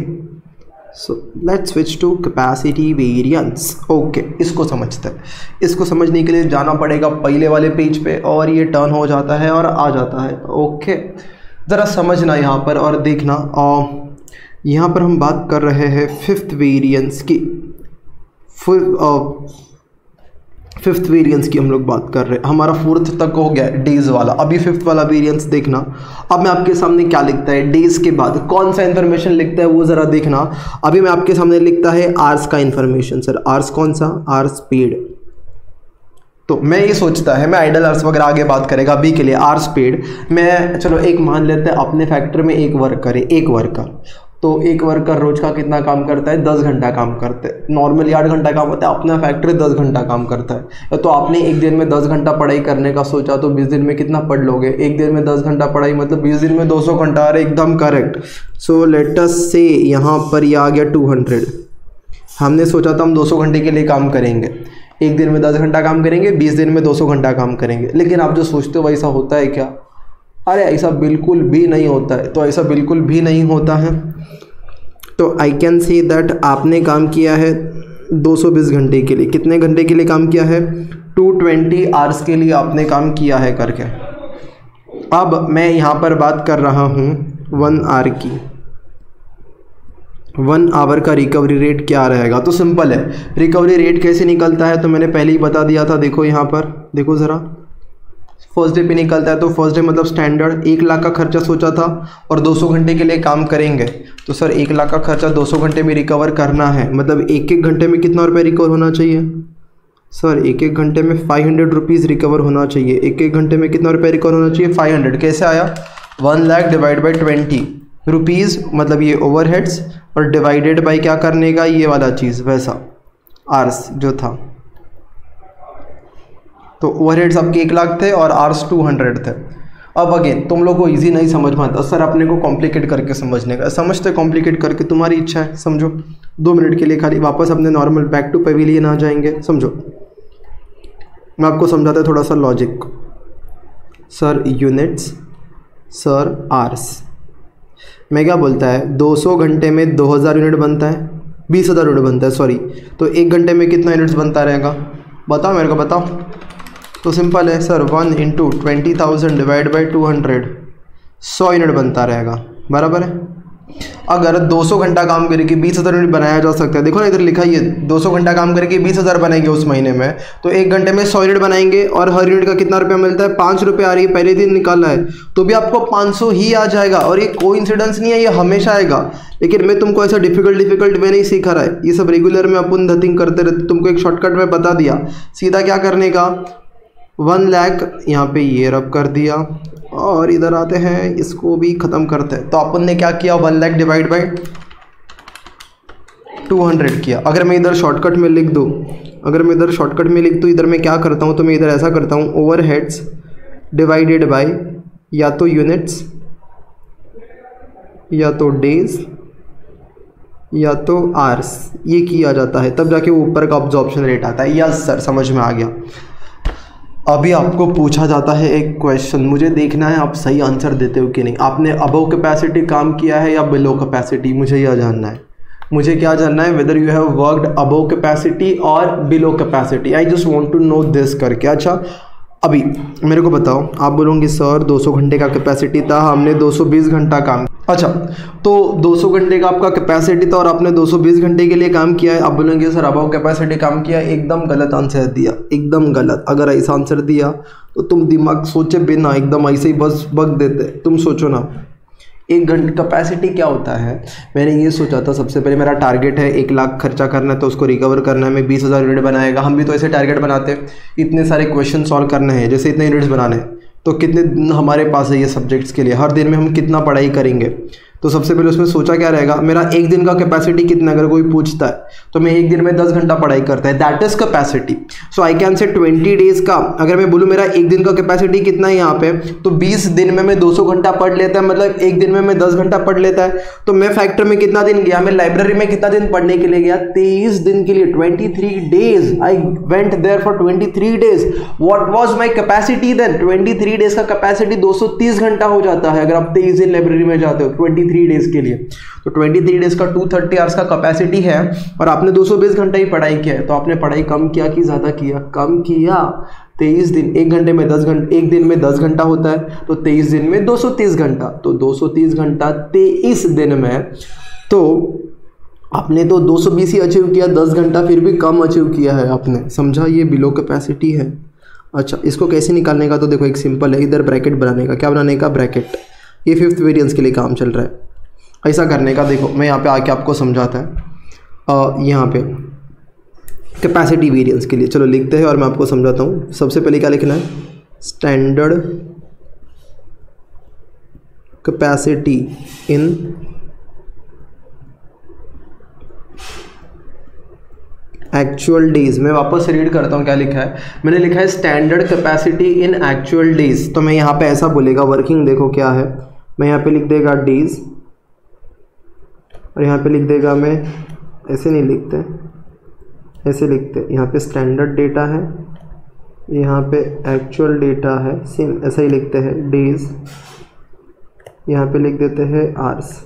so let's switch to capacity variance. Okay, इसको समझते हैं। इसको समझने के लिए जाना पड़ेगा पहले वाले पेज पे, और ये टर्न हो जाता है और आ जाता है। ओके, ज़रा समझना यहाँ पर और देखना। यहाँ पर हम बात कर रहे हैं फिफ्थ वेरिएंस की, फिफ्थ वेरिएंस की हम लोग बात कर रहे हैं। हमारा फोर्थ तक हो गया डेज वाला, अभी फिफ्थ वाला वेरिएंस देखना। अब मैं आपके सामने क्या लिखता है, डेज के बाद कौन सा इन्फॉर्मेशन लिखता है वो ज़रा देखना। अभी मैं आपके सामने लिखता है आर्स का इन्फॉर्मेशन। सर आर्स कौन सा, आर्स पेड। तो मैं ये सोचता है, मैं आइडल आर्स वगैरह आगे बात करेगा, अभी के लिए आर्स पेड। मैं चलो एक मान लेते हैं अपने फैक्ट्री में एक वर्कर है, एक वर्कर, तो एक वर्कर रोज का कितना काम करता है, 10 घंटा काम करते हैं। नॉर्मली 8 घंटा काम होता है, अपना फैक्ट्री 10 घंटा काम करता है। तो आपने एक दिन में 10 घंटा पढ़ाई करने का सोचा, तो 20 दिन में कितना पढ़ लोगे? एक दिन में 10 घंटा पढ़ाई मतलब 20 दिन में 200 घंटा। अरे एकदम करेक्ट। सो लेट अस से यहाँ पर ये आ गया 200। हमने सोचा था हम 200 घंटे के लिए काम करेंगे, एक दिन में 10 घंटा काम करेंगे, 20 दिन में 200 घंटा काम करेंगे। लेकिन आप जो सोचते हो वैसा होता है क्या? अरे ऐसा बिल्कुल भी नहीं होता है। तो ऐसा बिल्कुल भी नहीं होता है, तो आई कैन से दैट आपने काम किया है 220 घंटे के लिए। कितने घंटे के लिए काम किया है? 220 आवर्स के लिए आपने काम किया है करके। अब मैं यहाँ पर बात कर रहा हूँ 1 आवर की। 1 आवर का रिकवरी रेट क्या रहेगा? तो सिंपल है, रिकवरी रेट कैसे निकलता है तो मैंने पहले ही बता दिया था। देखो यहाँ पर, देखो ज़रा, फर्स्ट डे पे निकलता है। तो फर्स्ट डे मतलब स्टैंडर्ड 1 लाख का खर्चा सोचा था और 200 घंटे के लिए काम करेंगे। तो सर 1 लाख का खर्चा 200 घंटे में रिकवर करना है, मतलब एक एक घंटे में कितना रुपये रिकवर होना चाहिए? सर एक एक घंटे में 500 रुपीज़ रिकवर होना चाहिए। एक एक घंटे में कितना रुपये रिकवर होना चाहिए? 500। कैसे आया? 1 लाख डिवाइड बाई 20 रुपीज़, मतलब ये ओवरहेड्स, और डिवाइडेड बाई क्या करने का, ये वाला चीज़ वैसा आर्स जो था। तो ओवरहेड्स आपके 1 लाख थे और आर्स 200 थे। अब अगेन तुम लोग को इजी नहीं समझ में आता, सर अपने को कॉम्प्लिकेट करके समझने का। समझते कॉम्प्लिकेट करके, तुम्हारी इच्छा है, समझो। 2 मिनट के लिए खाली वापस अपने नॉर्मल बैक टू पेविलियन आ जाएंगे, समझो। मैं आपको समझाता है थोड़ा सा logic. Sir units, sir hours. मैं क्या बोलता है 200 घंटे में 2000 यूनिट बनता है, 20,000 यूनिट बनता है सॉरी। तो 1 घंटे में कितना यूनिट्स बनता रहेगा बताओ मेरे को बताओ। तो सिंपल है sir 1 into 20,000 divide by 200, 100 unit बनता रहेगा, बराबर है। अगर 200 घंटा काम करके 20,000 यूनिट बनाया जा सकता है, देखो ना इधर लिखा ही है 200 घंटा काम करके 20,000 बनाएंगे उस महीने में, तो 1 घंटे में 100 यूनिट बनाएंगे और हर यूनिट का कितना रुपया मिलता है 5 रुपये आ रही है, पहले दिन निकाला है तो भी आपको 500 ही आ जाएगा। और ये कोइंसिडेंस नहीं है, ये हमेशा आएगा। लेकिन मैं तुमको ऐसा डिफिकल्ट वे नहीं सिखा रहा है, ये सब रेगुलर में अपन नथिंग करते रहते। तुमको एक शॉर्टकट में बता दिया, सीधा क्या करने का 1 लाख यहाँ पे ये रब कर दिया और इधर आते हैं इसको भी ख़त्म करते हैं। तो अपन ने क्या किया 1 लाख डिवाइड बाई 200 किया। अगर मैं इधर शॉर्टकट में लिख दूँ, इधर मैं क्या करता हूँ, तो मैं इधर ऐसा करता हूँ ओवरहेड्स डिवाइडेड बाय या तो यूनिट्स या तो डेज या तो आवर्स, ये किया जाता है, तब जाके ऊपर का ऑब्जॉर्प्शन रेट आता है। यस सर समझ में आ गया। अभी आपको पूछा जाता है एक क्वेश्चन, मुझे देखना है आप सही आंसर देते हो कि नहीं। आपने अबव कैपेसिटी काम किया है या बिलो कैपेसिटी, मुझे यह जानना है। मुझे क्या जानना है, whether you have worked above capacity और below capacity. I just want to know this करके। अच्छा अभी मेरे को बताओ, आप बोलोगे सर 200 घंटे का कैपेसिटी था, हमने 220 घंटा काम। अच्छा तो 200 घंटे का आपका कैपेसिटी था और आपने 220 घंटे के लिए काम किया है। आप बोलेंगे सर अबव कैपेसिटी काम किया, एकदम गलत आंसर दिया, एकदम गलत। अगर ऐसा आंसर दिया तो तुम दिमाग सोचे बिना एकदम ऐसे ही बस बग देते। तुम सोचो ना 1 घंटे कैपेसिटी क्या होता है। मैंने ये सोचा था सबसे पहले मेरा टारगेट है 1 लाख खर्चा करना है तो उसको रिकवर करना है, मैं 20,000 यूनिट बनाएगा। हम भी तो ऐसे टारगेट बनाते हैं, इतने सारे क्वेश्चन सॉल्व करने हैं, जैसे इतने यूनिट्स बनाने हैं तो कितने दिन हमारे पास है ये सब्जेक्ट्स के लिए, हर दिन में हम कितना पढ़ाई करेंगे। तो सबसे पहले उसमें सोचा क्या रहेगा, मेरा 1 दिन का कैपेसिटी कितना, अगर कोई पूछता है तो मैं 1 दिन में 10 घंटा पढ़ाई करता है, that is capacity. So I can से 20 डेज का, अगर मैं बोलूँ मेरा 1 दिन का कैपेसिटी कितना है यहाँ पे, तो 20 दिन में मैं 200 घंटा पढ़ लेता है, मतलब 1 दिन में मैं 10 घंटा पढ़ लेता है। तो मैं फैक्टर में कितना दिन गया, मैं लाइब्रेरी में कितना दिन पढ़ने के लिए गया, 23 दिन के लिए, 23 days. I went there for 23 days. What was my capacity then, 23 days का कैपेसिटी 230 घंटा हो जाता है अगर आप 23 दिन लाइब्रेरी में जाते हो 23 डेज के लिए। तो 23 डेज का 230 आवर्स का कैपेसिटी है और आपने 220 घंटा ही पढ़ाई किया है। तो आपने पढ़ाई कम किया कि ज़्यादा किया, कम किया। 23 दिन, 1 घंटे में 10 घंटे, 1 दिन में 10 घंटा होता है, तो 23 दिन में 230 घंटा, तो 230 घंटा 23 दिन में। तो आपने तो 220 ही अचीव किया, 10 घंटा फिर भी कम अचीव किया है आपने, समझा। ये बिलो कैपेसिटी है। अच्छा इसको कैसे निकालने का, तो देखो एक सिंपल है, इधर ब्रैकेट बनाने का। क्या बनाने का, ब्रैकेट। ये 5th वेरिएंस के लिए काम चल रहा है। ऐसा करने का, देखो मैं यहाँ पे आके आपको समझाता है। यहाँ पे कैपेसिटी वेरिएंस के लिए चलो लिखते हैं और मैं आपको समझाता हूँ। सबसे पहले क्या लिखना है, standard capacity in actual days. मैं वापस से रीड करता हूँ क्या लिखा है। मैंने लिखा है standard capacity in actual days. तो मैं यहाँ पे ऐसा बोलेगा, वर्किंग देखो क्या है, मैं यहाँ पे लिख देगा डेज और यहाँ पे लिख देगा, मैं ऐसे नहीं लिखते, ऐसे लिखते। यहाँ पे स्टैंडर्ड डेटा है, यहाँ पे एक्चुअल डेटा है, सेम ऐसा ही लिखते हैं डेज। यहाँ पे लिख देते हैं आवर्स।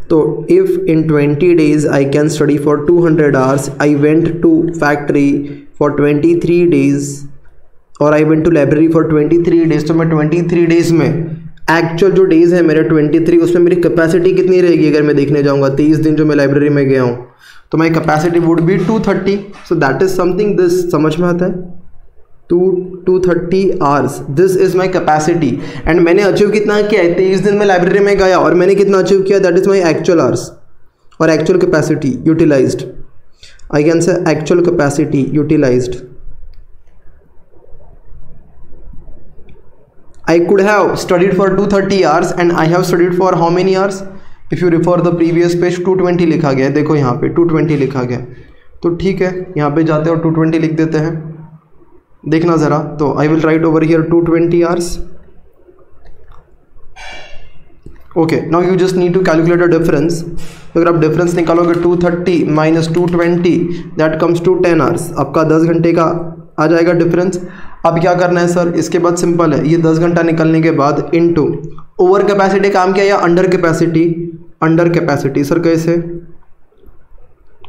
तो if in 20 days I can study for 200 hours, I went to factory for 23 days और I went to library for 23 days. तो मैं 23 डेज में एक्चुअल जो डेज है मेरे 23, उसमें मेरी कैपेसिटी कितनी रहेगी अगर मैं देखने जाऊँगा 23 दिन जो मैं लाइब्रेरी में गया हूँ, तो my capacity would be 230। So that is something, this समझ में आता है, 230 hours, this is my capacity. And मैंने अचीव कितना किया है, 23 दिन में लाइब्रेरी में गया और मैंने कितना अचीव किया, that is my actual hours और actual capacity utilised. I can say actual capacity utilised. I could have studied for 230 hours and I have studied for how many hours? If you refer the previous page 220 लिखा गया है, देखो यहाँ पे 220 लिखा गया है। तो ठीक है, यहाँ पे जाते हैं और 220 लिख देते हैं, देखना ज़रा। तो I will write over here 220 hours. Okay, now you just need to calculate a difference. अगर आप डिफरेंस निकालोगे 230 minus 220 that comes to 10 hours। आपका 10 घंटे का आ जाएगा डिफरेंस। अब क्या करना है सर, इसके बाद सिंपल है, ये 10 घंटा निकलने के बाद इनटू ओवर कैपेसिटी काम किया या under capacity, under capacity sir कैसे,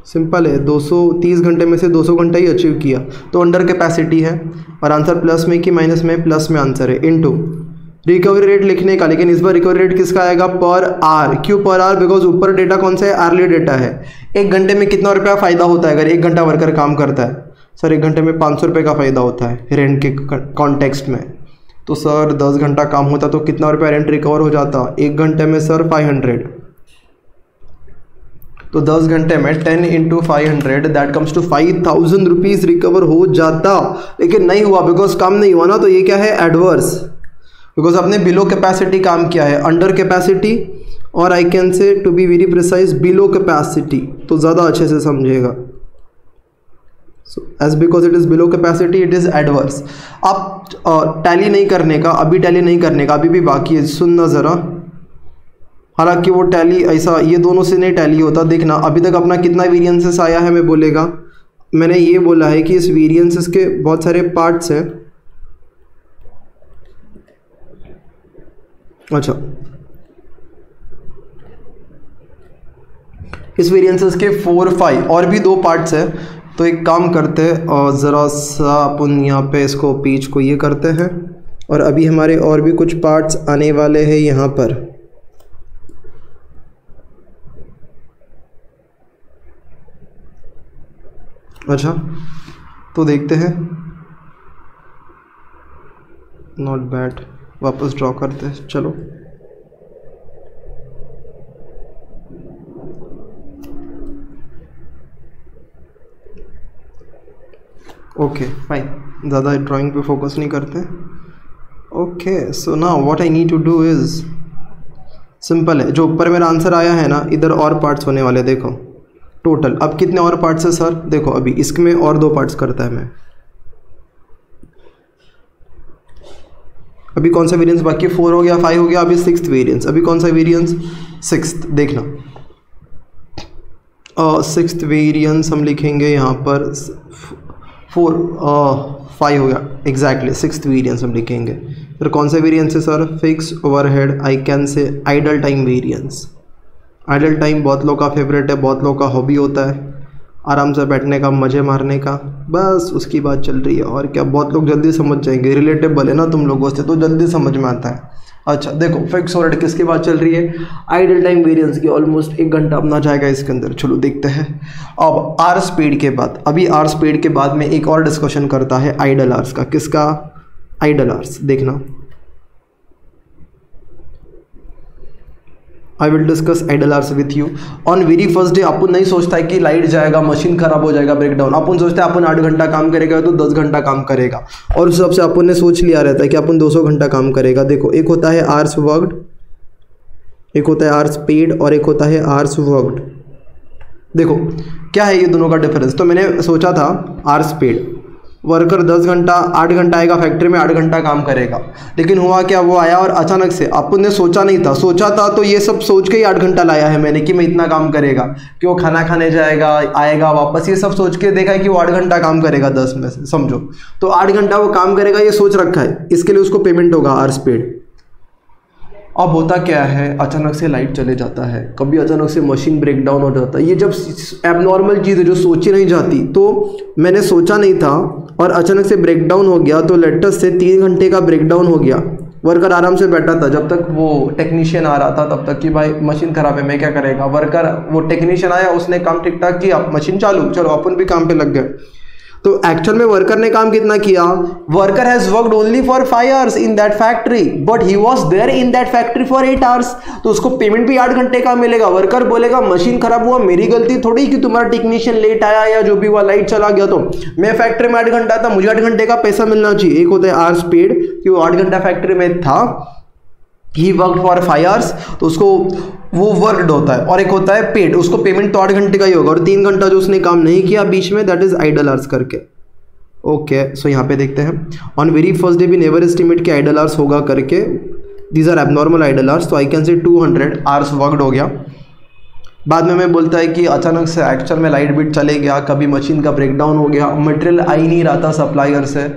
सिंपल है, 230 घंटे में से 200 घंटा ही अचीव किया तो अंडर कैपेसिटी है, और आंसर प्लस में कि माइनस में, प्लस में आंसर है, इनटू रिकवरी रेट लिखने का, लेकिन इस बार रिकवरी रेट किसका आएगा, पर आर। क्यों पर आर, बिकॉज ऊपर डेटा कौन सा है, आरली डेटा है। 1 घंटे में कितना रुपया फ़ायदा होता है अगर 1 घंटा वर्कर काम करता है, सर 1 घंटे में 500 रुपये का फ़ायदा होता है रेंट के कॉन्टेक्स्ट में। तो सर 10 घंटा काम होता तो कितना रुपया रेंट रिकवर हो जाता, 1 घंटे में सर 500, तो 10 घंटे में 10 × 500 that comes to 5000 rupees recover हो जाता, लेकिन नहीं हुआ बिकॉज काम नहीं हुआ ना। तो ये क्या है, एडवर्स, बिकॉज आपने बिलो कैपेसिटी काम किया है, अंडर कैपेसिटी, और I can say to be very precise below capacity, तो ज़्यादा अच्छे से समझिएगा। So as because it is below capacity it is adverse. आप टैली नहीं करने का, अभी टैली नहीं करने का, अभी भी बाकी है, सुनना ज़रा। हालांकि वो टैली ऐसा ये दोनों से नहीं टैली होता, देखना अभी तक अपना कितना वेरिएंसेस आया है मैं बोलेगा। मैंने ये बोला है कि इस वेरिएंसेस के बहुत सारे पार्ट्स हैं। अच्छा, इस वेरिएंसेस के 4, 5 और भी 2 पार्ट्स है। तो एक काम करते हैं और ज़रा सा अपन यहाँ पे इसको पेज को ये करते हैं, और अभी हमारे और भी कुछ पार्ट्स आने वाले हैं यहाँ पर। अच्छा, तो देखते हैं, नॉट बैड, वापस ड्रॉ करते हैं, चलो। ओके फाइन, ज़्यादा ड्राइंग पे फोकस नहीं करते। Okay, so now what I need to do is simple है, जो ऊपर मेरा आंसर आया है ना, इधर और पार्ट्स होने वाले, देखो टोटल। अब कितने और पार्ट्स है सर, देखो अभी इसमें और 2 पार्ट्स करता है मैं। अभी कौन सा वेरिएंस बाकी, 4 हो गया, 5 हो गया, अभी 6th वेरिएंस। अभी कौन सा वेरिएंस, 6th, देखना 6th वेरिएंस हम लिखेंगे यहाँ पर 5 हो गया, एग्जैक्टली 6th वेरिएंस हम लिखेंगे। फिर कौन सा वेरिएंस है sir, fix overhead, I can से idle time variance. Idle time बहुत लोग का फेवरेट है, बहुत लोग का हॉबी होता है, आराम से बैठने का, मज़े मारने का, बस उसकी बात चल रही है। और क्या, बहुत लोग जल्दी समझ जाएंगे, रिलेटेबल है ना तुम लोगों से, तो जल्दी समझ में आता है। अच्छा देखो, फिक्स ओवरहेड किसकी बात चल रही है, आइडल टाइम वेरिएंस की। ऑलमोस्ट 1 घंटा अपना जाएगा इसके अंदर। चलो देखते हैं। अब आर स्पीड के बाद, अभी आर स्पीड के बाद में एक और डिस्कशन करता है आइडल आर्स का। किसका, आइडल आर्स। देखना, I will discuss idle hours with you. On very first day अपन नहीं सोचता है कि लाइट जाएगा, मशीन खराब हो जाएगा, ब्रेकडाउन। अपन सोचते हैं अपन 8 घंटा काम करेगा तो 10 घंटा काम करेगा, और उस हिसाब से अपन ने सोच लिया रहता है कि अपन 200 घंटा काम करेगा। देखो, एक होता है आवर्स वर्कड, एक होता है आवर्स पेड, और एक होता है आवर्स वर्कड। देखो क्या है ये दोनों का डिफरेंस। तो मैंने सोचा था आवर्स पेड, वर्कर 10 घंटा 8 घंटा आएगा फैक्ट्री में, 8 घंटा काम करेगा। लेकिन हुआ क्या, वो आया और अचानक से, अपन ने सोचा नहीं था, सोचा था तो ये सब सोच के ही 8 घंटा लाया है मैंने कि मैं इतना काम करेगा, कि वो खाना खाने जाएगा, आएगा वापस, ये सब सोच के देखा है कि वो 8 घंटा काम करेगा 10 में से, समझो। तो 8 घंटा वो काम करेगा ये सोच रखा है, इसके लिए उसको पेमेंट होगा आवर्स पेड। अब होता क्या है, अचानक से लाइट चले जाता है, कभी अचानक से मशीन ब्रेकडाउन हो जाता है। ये जब एबनॉर्मल चीज़ है जो सोची नहीं जाती, तो मैंने सोचा नहीं था और अचानक से ब्रेकडाउन हो गया, तो लेटेस्ट से 3 घंटे का ब्रेकडाउन हो गया। वर्कर आराम से बैठा था जब तक वो टेक्नीशियन आ रहा था, तब तक कि भाई मशीन खराब है, मैं क्या करेगा। वर्कर, वो टेक्नीशियन आया, उसने काम ठीक ठाक किया, मशीन चालू, चलो अपन भी काम पे लग गए। तो एक्चुअल में वर्कर ने काम कितना किया, worker has worked only for 5 hours in that factory, but he was there in that factory for 8 hours. तो उसको पेमेंट भी 8 घंटे का मिलेगा। वर्कर बोलेगा मशीन खराब हुआ, मेरी गलती थोड़ी कि तुम्हारा टेक्नीशियन लेट आया या जो भी हुआ, लाइट चला गया, तो मैं फैक्ट्री में 8 घंटा था, मुझे 8 घंटे का पैसा मिलना चाहिए। एक होता है आवर्स पेड कि वो 8 घंटा फैक्ट्री में था, ही वर्कड फॉर 5 आवर्स, तो उसको वो वर्कड होता है। और एक होता है पेड, उसको पेमेंट तो 8 घंटे का ही होगा, और 3 घंटा जो उसने काम नहीं किया बीच में, दैट इज आइडल आवर्स करके। ओके, सो यहाँ पे देखते हैं, ऑन वेरी फर्स्ट डे भी नेवर एस्टिमेट के आइडल आवर्स होगा करके, these are abnormal idle hours. तो आई कैन से 200 आवर्स वर्कड हो गया। बाद में मैं बोलता है कि अचानक से एक्चुअल में लाइट बिट चले गया, कभी मशीन का ब्रेकडाउन हो गया, मटेरियल आ ही नहीं रहा था सप्लायर से,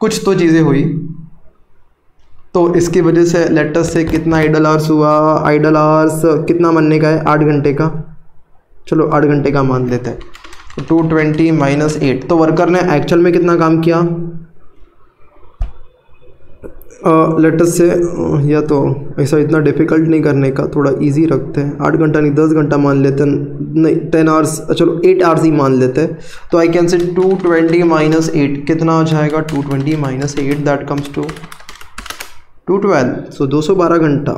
कुछ तो चीज़ें हुई, तो इसकी वजह से लेटस से कितना आइडल आवर्स हुआ, आइडल आवर्स कितना मानने का है, 8 घंटे का, चलो 8 घंटे का मान लेते हैं, तो 220 माइनस 8, तो वर्कर ने एक्चुअल में कितना काम किया, लेटस से, या तो ऐसा इतना डिफ़िकल्ट नहीं करने का, थोड़ा इजी रखते हैं, 8 घंटा नहीं 10 घंटा मान लेते हैं, नहीं 10 आवर्स, चलो 8 आवर्स ही मान लेते हैं, तो आई कैन से 220 माइनस 8 कितना हो जाएगा, 220 माइनस 8 दैट कम्स टू 212, सो 212 घंटा।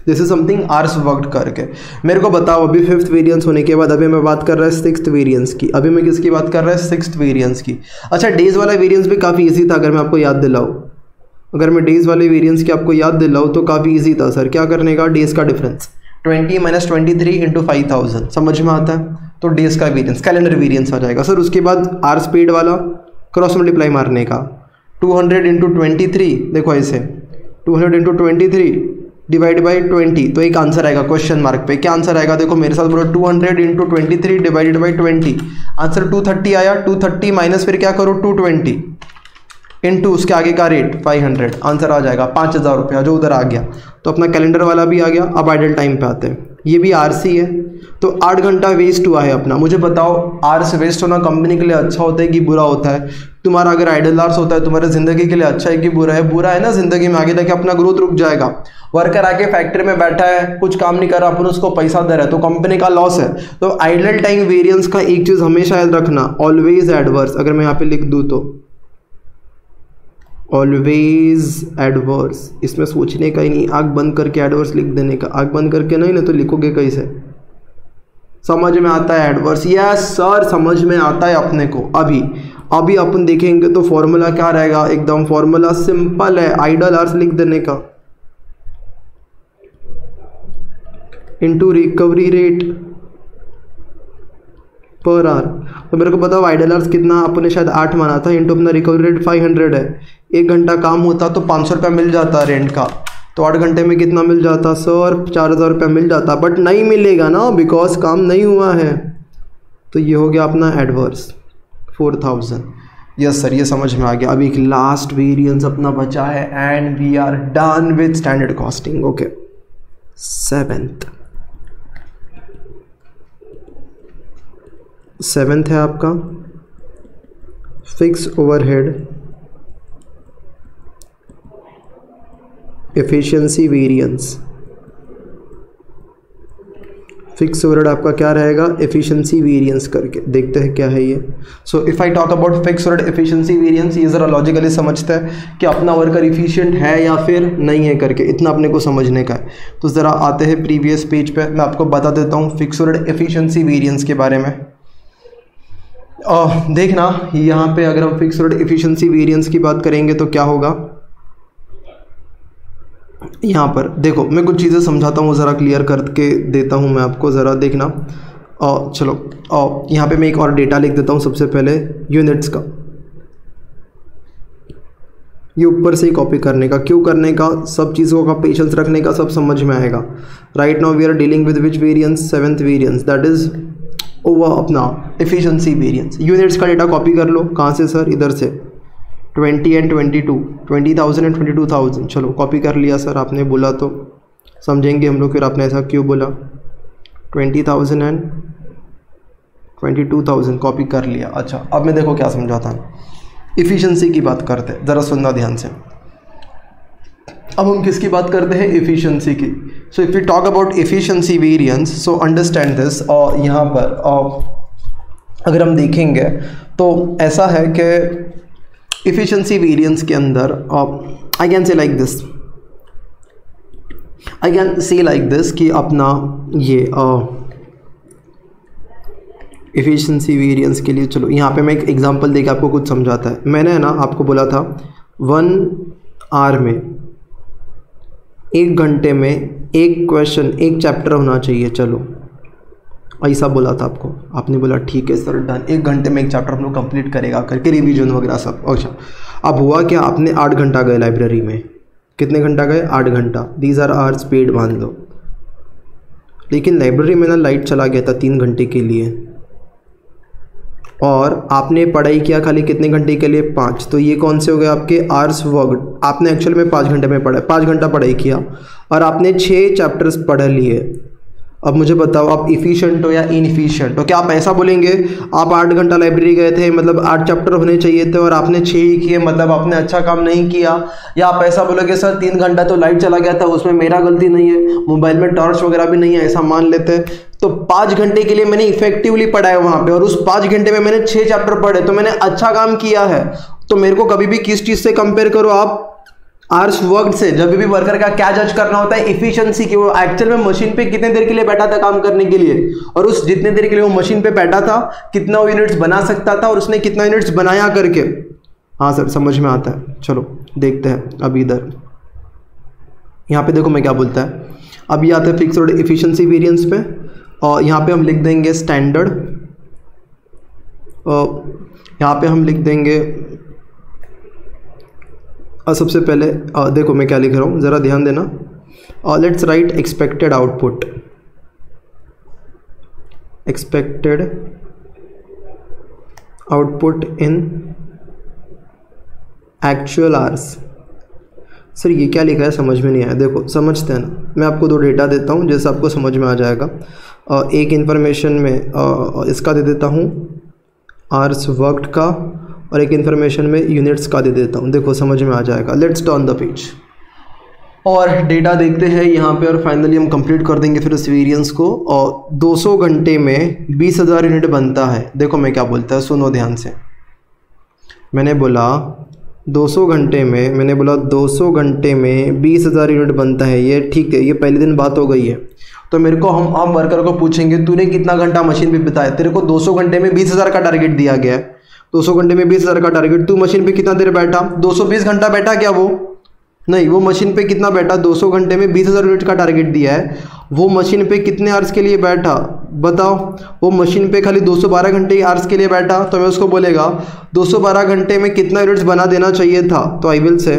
This is something hours worked करके। मेरे को बताओ अभी 5th वेरिएंस होने के बाद अभी मैं बात कर रहा है 6th वेरिएंस की, अभी मैं किसकी बात कर रहा है, 6th वेरिएंस की। अच्छा डेज वाला वेरिएंस भी काफ़ी ईजी था, अगर मैं आपको याद दिलाऊँ, अगर मैं डेज वाले वेरिएंस की आपको याद दिलाऊँ तो काफ़ी इजी था सर। क्या करने का, डेज का डिफरेंस 20 माइनस 23 इंटू 5000 समझ में आता है, तो डेज का वेरिएंस कैलेंडर वेरिएंस आ जाएगा सर। उसके बाद आवर्स पेड वाला क्रॉस मल्टीप्लाई मारने का, 200 इंटू 23, देखो ऐसे 200 इंटू 23 डिवाइड बाई 20, तो एक आंसर आएगा क्वेश्चन मार्क पे। क्या आंसर आएगा, देखो मेरे साथ बोलो, 200 इंटू 23 डिवाइडेड बाई 20, आंसर 230 आया। 230 माइनस फिर क्या करो 220 इंटू उसके आगे का रेट 500, आंसर आ जाएगा 5000 रुपया जो उधर आ गया। तो अपना कैलेंडर वाला भी आ गया। अब आइडल टाइम पे आते हैं, ये भी आरसी है, तो 8 घंटा वेस्ट हुआ है अपना। मुझे बताओ आवर्स वेस्ट होना कंपनी के लिए अच्छा होता है कि बुरा होता है? तुम्हारा अगर आइडल आवर्स होता है तुम्हारे ज़िंदगी के लिए अच्छा है कि बुरा है? बुरा है ना, ज़िंदगी में आगे जाके अपना ग्रोथ रुक जाएगा। वर्कर आके फैक्ट्री में बैठा है, कुछ काम नहीं कर रहा, अपन उसको पैसा दे रहा है, तो कंपनी का लॉस है। तो आइडल टाइम वेरिएंस का एक चीज़ हमेशा याद रखना, ऑलवेज एडवर्स। अगर मैं यहाँ पे लिख दूँ तो ऑलवेज एडवर्स, इसमें सोचने का ही नहीं, आँख बंद करके एडवर्स लिख देने का। आँख बंद करके नहीं ना तो लिखोगे कैसे? समझ में आता है एडवर्स? यस सर समझ में आता है अपने को। अभी अपन देखेंगे तो फॉर्मूला क्या रहेगा, एकदम फॉर्मूला सिंपल है, आइडल आवर्स लिख देने का into recovery rate per hour. तो मेरे को बताओ आइडल आवर्स कितना, अपने शायद 8 माना था, इंटू अपना रिकवरी रेट 500 है। 1 घंटा काम होता तो 500 रुपया मिल जाता रेंट का, तो 8 घंटे में कितना मिल जाता सर? 4000 रुपया मिल जाता, बट नहीं मिलेगा ना बिकॉज काम नहीं हुआ है। तो ये हो गया अपना एडवर्स 4000। यस सर ये समझ में आ गया। अभी एक लास्ट वेरिएंस अपना बचा है and we are done with standard costing. Okay 7th है आपका fix overhead efficiency variance. Fix overhead आपका क्या रहेगा, एफिशिएंसी वेरिएंस करके देखते हैं क्या है ये। So if I talk about fix overhead efficiency variance, ये ज़रा लॉजिकली समझते हैं कि अपना वर्कर इफिशिएंट है या फिर नहीं है करके, इतना अपने को समझने का है। तो ज़रा आते हैं प्रीवियस पेज पे, मैं आपको बता देता हूँ फिक्स ओवरहेड एफिशिएंसी वेरिएंस के बारे में। देखना यहाँ पे अगर हम फिक्स ओवरहेड एफिशिएंसी वेरिएंस की बात करेंगे तो क्या होगा, यहाँ पर देखो मैं कुछ चीज़ें समझाता हूँ, ज़रा क्लियर करके देता हूँ मैं आपको, ज़रा देखना। चलो यहाँ पे मैं एक और डेटा लिख देता हूँ सबसे पहले यूनिट्स का। ये ऊपर से ही कॉपी करने का, क्यों करने का, सब चीज़ों का पेशेंस रखने का, सब समझ में आएगा। Right now we are dealing with which variance, 7th variance, that is over अपना एफिशिएंसी वेरिएंस। यूनिट्स का डेटा कॉपी कर लो, कहाँ से सर, इधर से 20 एंड 22, 20,000 एंड 22,000। चलो कॉपी कर लिया सर, आपने बोला तो समझेंगे हम लोग फिर आपने ऐसा क्यों बोला। 20,000 एंड 22,000 कॉपी कर लिया। अच्छा अब मैं देखो क्या समझाता हूँ, इफ़िशियंसी की बात करते हैं, ज़रा सुनना ध्यान से। अब हम किसकी बात करते हैं, एफिशिएंसी की। So if you talk about efficiency variance, so understand this. और यहाँ पर अगर हम देखेंगे तो ऐसा है कि एफिशिएंसी वेरिएंस के अंदर आई कैन से लाइक दिस कि अपना ये एफिशिएंसी वेरिएंस के लिए, चलो यहाँ पे मैं एक एग्जांपल देके आपको कुछ समझाता है। मैंने है ना आपको बोला था 1 आवर में, 1 घंटे में एक क्वेश्चन, एक चैप्टर होना चाहिए। चलो ऐसा बोला था आपको, आपने बोला ठीक है सर डन, 1 घंटे में एक चैप्टर हम लोग कंप्लीट करेगा करके, रिवीजन वगैरह सब। अच्छा अब हुआ क्या, आपने 8 घंटा गए लाइब्रेरी में। कितने घंटा गए, 8 घंटा। दीज आर आवर्स पेड मान लो। लेकिन लाइब्रेरी में ना लाइट चला गया था 3 घंटे के लिए, और आपने पढ़ाई किया खाली कितने घंटे के लिए? 5। तो ये कौन से हो गए आपके आवर्स वर्कड? आपने एक्चुअल में 5 घंटे में पढ़ा, 5 घंटा पढ़ाई किया और आपने 6 चैप्टर्स पढ़ लिए। अब मुझे बताओ आप इफ़िशिएंट हो या इनएफिशिएंट हो? क्या आप ऐसा बोलेंगे आप 8 घंटा लाइब्रेरी गए थे, मतलब 8 चैप्टर होने चाहिए थे और आपने 6 ही किए, मतलब आपने अच्छा काम नहीं किया? या आप ऐसा बोलोगे सर 3 घंटा तो लाइट चला गया था, उसमें मेरा गलती नहीं है, मोबाइल में टॉर्च वगैरह भी नहीं है, ऐसा मान लेते हैं। तो 5 घंटे के लिए मैंने इफेक्टिवली पढ़ा है वहाँ पे, और उस 5 घंटे में मैंने 6 चैप्टर पढ़े, तो मैंने अच्छा काम किया है। तो मेरे को कभी भी किस चीज़ से कंपेयर करो आप? आवर्स वर्कड से। जब भी वर्कर का क्या जज करना होता है? इफिशिएंसी की, वो एक्चुअल में मशीन पे कितने देर के लिए बैठा था काम करने के लिए, और उस जितने देर के लिए वो मशीन पे बैठा था कितना यूनिट्स बना सकता था और उसने कितना यूनिट्स बनाया करके। हाँ सर समझ में आता है। चलो देखते हैं अब इधर, यहाँ पे देखो मैं क्या बोलता है। अब ये आता है फिक्स्ड एफिशिएंसी वेरिएंस पे, और यहाँ पे हम लिख देंगे स्टैंडर्ड, और यहाँ पे हम लिख देंगे सबसे पहले देखो मैं क्या लिख रहा हूँ, ज़रा ध्यान देना। Let's write expected output, expected output in actual hours. Sir ये क्या लिखा है समझ में नहीं आया। देखो समझते हैं ना, मैं आपको 2 डेटा देता हूँ जैसे आपको समझ में आ जाएगा। एक इन्फॉर्मेशन में इसका दे देता हूँ आवर्स वर्कड का, और एक इन्फॉर्मेशन में यूनिट्स का दे देता हूँ। देखो समझ में आ जाएगा। लेट्स टर्न द पेज और डेटा देखते हैं यहाँ पे, और फाइनली हम कंप्लीट कर देंगे फिर इस वेरिएंस को। और 200 घंटे में 20,000 यूनिट बनता है। देखो मैं क्या बोलता है, सुनो ध्यान से। मैंने बोला 200 घंटे में, मैंने बोला 200 घंटे में 20,000 यूनिट बनता है। ये ठीक है, ये पहले दिन बात हो गई है। तो मेरे को हम वर्कर को पूछेंगे तूने कितना घंटा मशीन पे बिताया? तेरे को 200 घंटे में 20,000 का टारगेट दिया गया है। 200 घंटे में 20,000 का टारगेट, तू मशीन पे कितना देर बैठा? 220 घंटा बैठा क्या वो? नहीं, वो मशीन पे कितना बैठा? 200 घंटे में 20,000 यूनिट का टारगेट दिया है। वो मशीन पे कितने आवर्स के लिए बैठा बताओ? वो मशीन पे खाली 212 घंटे आवर्स के लिए बैठा। तो मैं उसको बोलेगा 212 घंटे में कितना यूनिट्स बना देना चाहिए था? तो I will say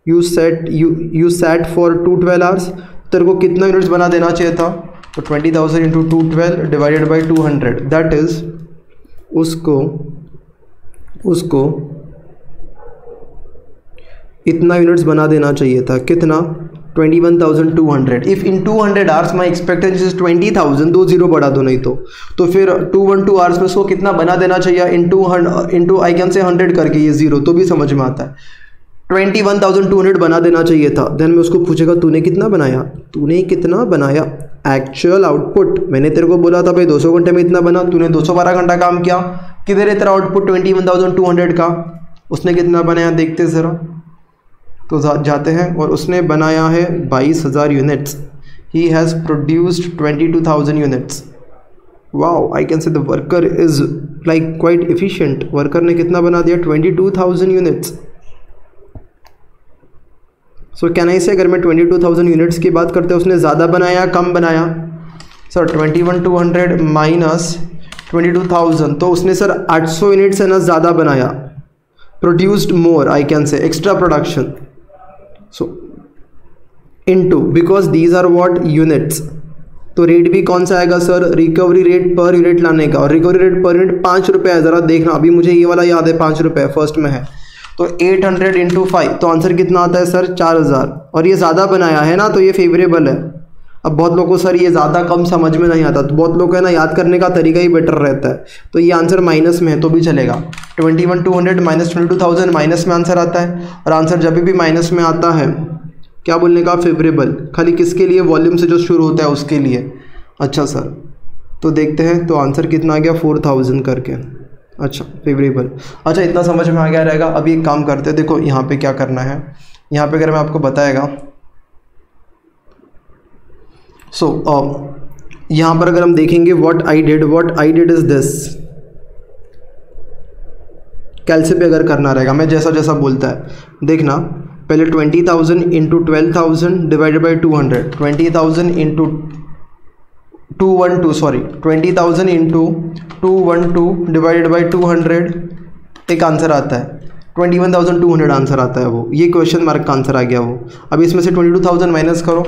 you set for 212 hours, तेरे को कितना यूनिट्स बना देना चाहिए था? तो 20,000 into 212 divided by 200, that is उसको इतना यूनिट्स बना देना चाहिए था। कितना? 21,200। If in 200 hours my expectancy is 20,000, 2 0 बढ़ा दो नहीं तो फिर 212 आवर्स में उसको कितना बना देना चाहिए? इंटू आई कैन से 100 करके, ये 0 तो भी समझ में आता है। 21,200 बना देना चाहिए था। देन मैं उसको पूछेगा तूने कितना बनाया? तूने कितना बनाया? Actual output. मैंने तेरे को बोला था भाई 200 घंटे में इतना बना, तूने 212 घंटा काम किया, किधर है तेरा आउटपुट 21,200 का? उसने कितना बनाया देखते ज़रा। तो जाते हैं, और उसने बनाया है 22,000 units. He has produced 22,000 units. Wow, I can से the worker is like quite efficient. Worker ने कितना बना दिया? 22,000 यूनिट्स। सो कैन आई से, अगर मैं 22,000 यूनिट्स की बात करते हैं, उसने ज़्यादा बनाया कम बनाया? सर 21,200 माइनस 22,000, तो उसने सर 800 यूनिट्स है ना ज़्यादा बनाया। Produced more, I can say extra production. So into, because these are what? Units. तो रेट भी कौन सा आएगा sir? Recovery rate per unit लाने का, और रिकवरी रेट पर यूनिट 5 रुपये है। ज़रा देखना, अभी मुझे ये वाला याद है 5 रुपये फर्स्ट में है। तो 800 इंटू 5, तो आंसर कितना आता है सर? 4,000। और ये ज़्यादा बनाया है ना, तो ये फेवरेबल है। अब बहुत लोगों को सर ये ज़्यादा कम समझ में नहीं आता, तो बहुत लोग है ना याद करने का तरीका ही बेटर रहता है। तो ये आंसर माइनस में है तो भी चलेगा। 21,200 माइनस 22,000 माइनस में आंसर आता है, और आंसर जब भी माइनस में आता है क्या बोलने का? फेवरेबल। खाली किसके लिए? वॉल्यूम से जो शुरू होता है उसके लिए। अच्छा सर, तो देखते हैं, तो आंसर कितना आ गया? 4,000 करके। अच्छा फेवरेबल। अच्छा इतना समझ में आ गया रहेगा। अभी एक काम करते हैं, देखो यहाँ पे क्या करना है। यहाँ पे अगर मैं आपको बताएगा, सो यहाँ पर अगर हम देखेंगे what I did is this. कैलसी पे अगर करना रहेगा, मैं जैसा जैसा बोलता है देखना। पहले 20,000 into 12,000 divided by 200, 20,000 into 20,000 into 212 divided by 200, एक आंसर आता है 21,200 आंसर आता है वो। ये क्वेश्चन मार्क का आंसर आ गया वो। अब इसमें से 22,000 माइनस करो,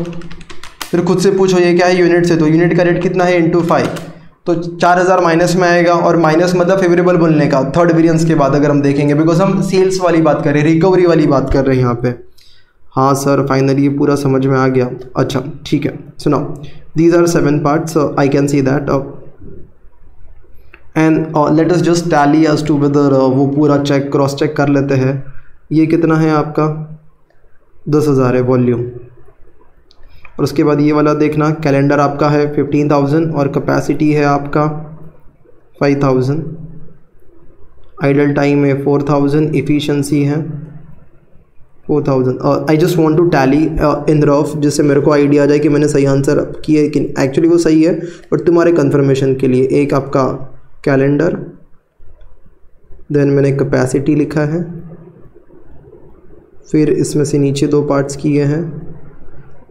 फिर खुद से पूछो ये क्या है यूनिट से, तो यूनिट का रेट कितना है इंटू 5, तो 4000 माइनस में आएगा, और माइनस मतलब फेवरेबल बोलने का थर्ड वेरिएंस के बाद अगर हम देखेंगे, बिकॉज हम सेल्स वाली बात कर रहे हैं, रिकवरी वाली बात कर रहे हैं यहाँ पे। हाँ सर फाइनली ये पूरा समझ में आ गया। अच्छा ठीक है, सुनो these are 7 parts, I can see that and let us just tally as to whether वो पूरा चेक क्रॉस चेक कर लेते हैं। ये कितना है आपका 10,000 है वॉल्यूम, और उसके बाद ये वाला देखना कैलेंडर आपका है 15,000 और कैपेसिटी है आपका 5,000, आइडल टाइम है 4,000, एफिशिएंसी है 4,000। I just want to tally in rough, जिससे मेरे को आइडिया आ जाए कि मैंने सही आंसर किया है कि एक्चुअली वो सही है, बट तुम्हारे कंफर्मेशन के लिए एक आपका कैलेंडर, देन मैंने कैपेसिटी लिखा है, फिर इसमें से नीचे 2 पार्ट्स किए हैं,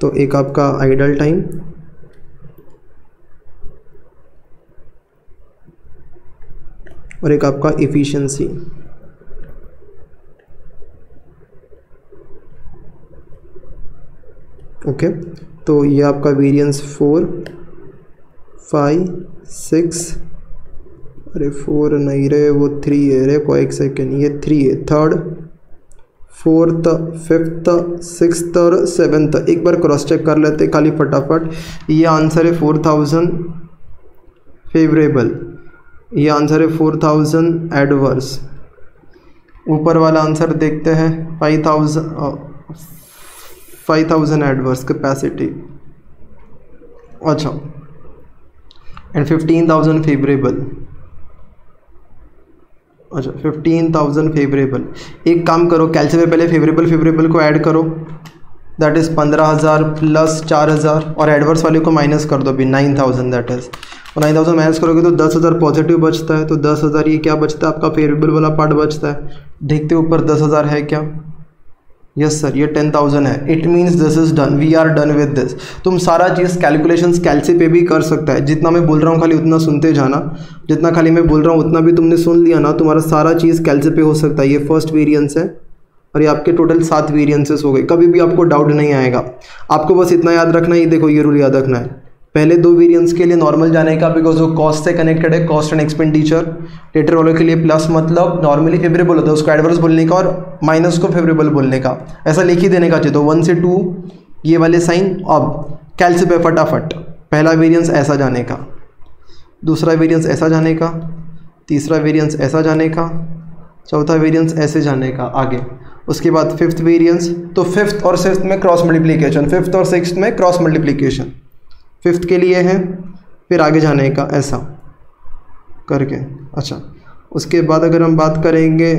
तो एक आपका आइडल टाइम और एक आपका एफिशिएंसी। ओके तो ये आपका वेरिएंस 4, 5, 6, अरे 4 नहीं रहे वो 3 है रे, को एक सेकेंड, ये 3 है, 3rd 4th 5th 6th और 7th। एक बार क्रॉस चेक कर लेते खाली फटाफट। ये आंसर है 4000 फेवरेबल, ये आंसर है 4000 एडवर्स। ऊपर वाला आंसर देखते हैं 5000 एडवर्स कैपेसिटी। अच्छा एंड 15,000 फेवरेबल। अच्छा 15,000 फेवरेबल। एक काम करो, कैलसी में पहले फेवरेबल को ऐड करो, दैट इज़ 15,000 प्लस 4,000, और एडवर्स वाले को माइनस कर दो अभी 9,000, दैट इज़ 9,000 माइनस करोगे तो 10,000 पॉजिटिव बचता है, तो 10,000 ये क्या बचता है आपका फेवरेबल वाला पार्ट बचता है। देखते ऊपर 10,000 है क्या, यस सर ये 10,000 है। It means this is done, we are done with this. तुम सारा चीज़ कैलकुलेशंस कैलसी पे भी कर सकता है, जितना मैं बोल रहा हूँ खाली उतना सुनते जाना, जितना खाली मैं बोल रहा हूँ उतना भी तुमने सुन लिया ना, तुम्हारा सारा चीज़ कैलसी पे हो सकता है। ये फर्स्ट वेरिएंस है और ये आपके टोटल 7 वेरिएंसेस हो गए, कभी भी आपको डाउट नहीं आएगा। आपको बस इतना याद रखना है, ये देखो ये रूल याद रखना है, पहले 2 वेरिएंस के लिए नॉर्मल जाने का, बिकॉज वो कॉस्ट से कनेक्टेड है, कॉस्ट एंड एक्सपेंडिचर। लेटर वालों के लिए प्लस मतलब नॉर्मली फेवरेबल होता है, उसको एडवर्स बोलने का, और माइनस को फेवरेबल बोलने का, ऐसा लिख ही देने का चाहिए। तो 1 से 2 ये वाले साइन। अब कैलसी पे फटाफट, पहला वेरिएंस ऐसा जाने का, दूसरा वेरिएंस ऐसा जाने का, तीसरा वेरिएंस ऐसा जाने का, चौथा वेरिएंस ऐसे जाने का आगे। उसके बाद 5th वेरिएंस, तो 5th और 6th में क्रॉस मल्टीप्लिकेशन, 5th और 6th में क्रॉस मल्टीप्लिकेशन 5th के लिए है, फिर आगे जाने का ऐसा करके। अच्छा उसके बाद अगर हम बात करेंगे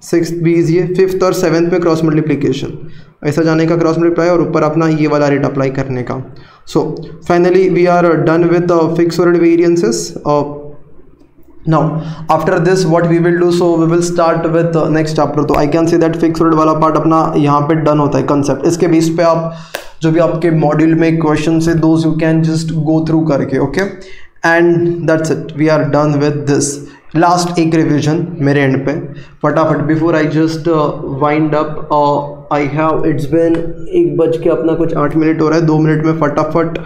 6th भी इजी है, 5th और 7th में क्रॉस मल्टीप्लिकेशन, ऐसा जाने का क्रॉस मल्टीप्लाई, और ऊपर अपना ये वाला रेट अप्लाई करने का। So finally we are done with fix order variances. Now after this what we will do, so we will start with the next chapter। तो I can say that fixed order वाला पार्ट अपना यहाँ पे डन होता है कंसेप्ट। इसके बेस पे आप जो भी आपके मॉड्यूल में क्वेश्चन है those you can just go through करके, okay and that's it, we are done with this। Last एक रिविजन मेरे एंड पे फटाफट, before I just wind up. I have it's been 1 बज के अपना कुछ 8 मिनट हो रहा है, 2 मिनट में फटाफट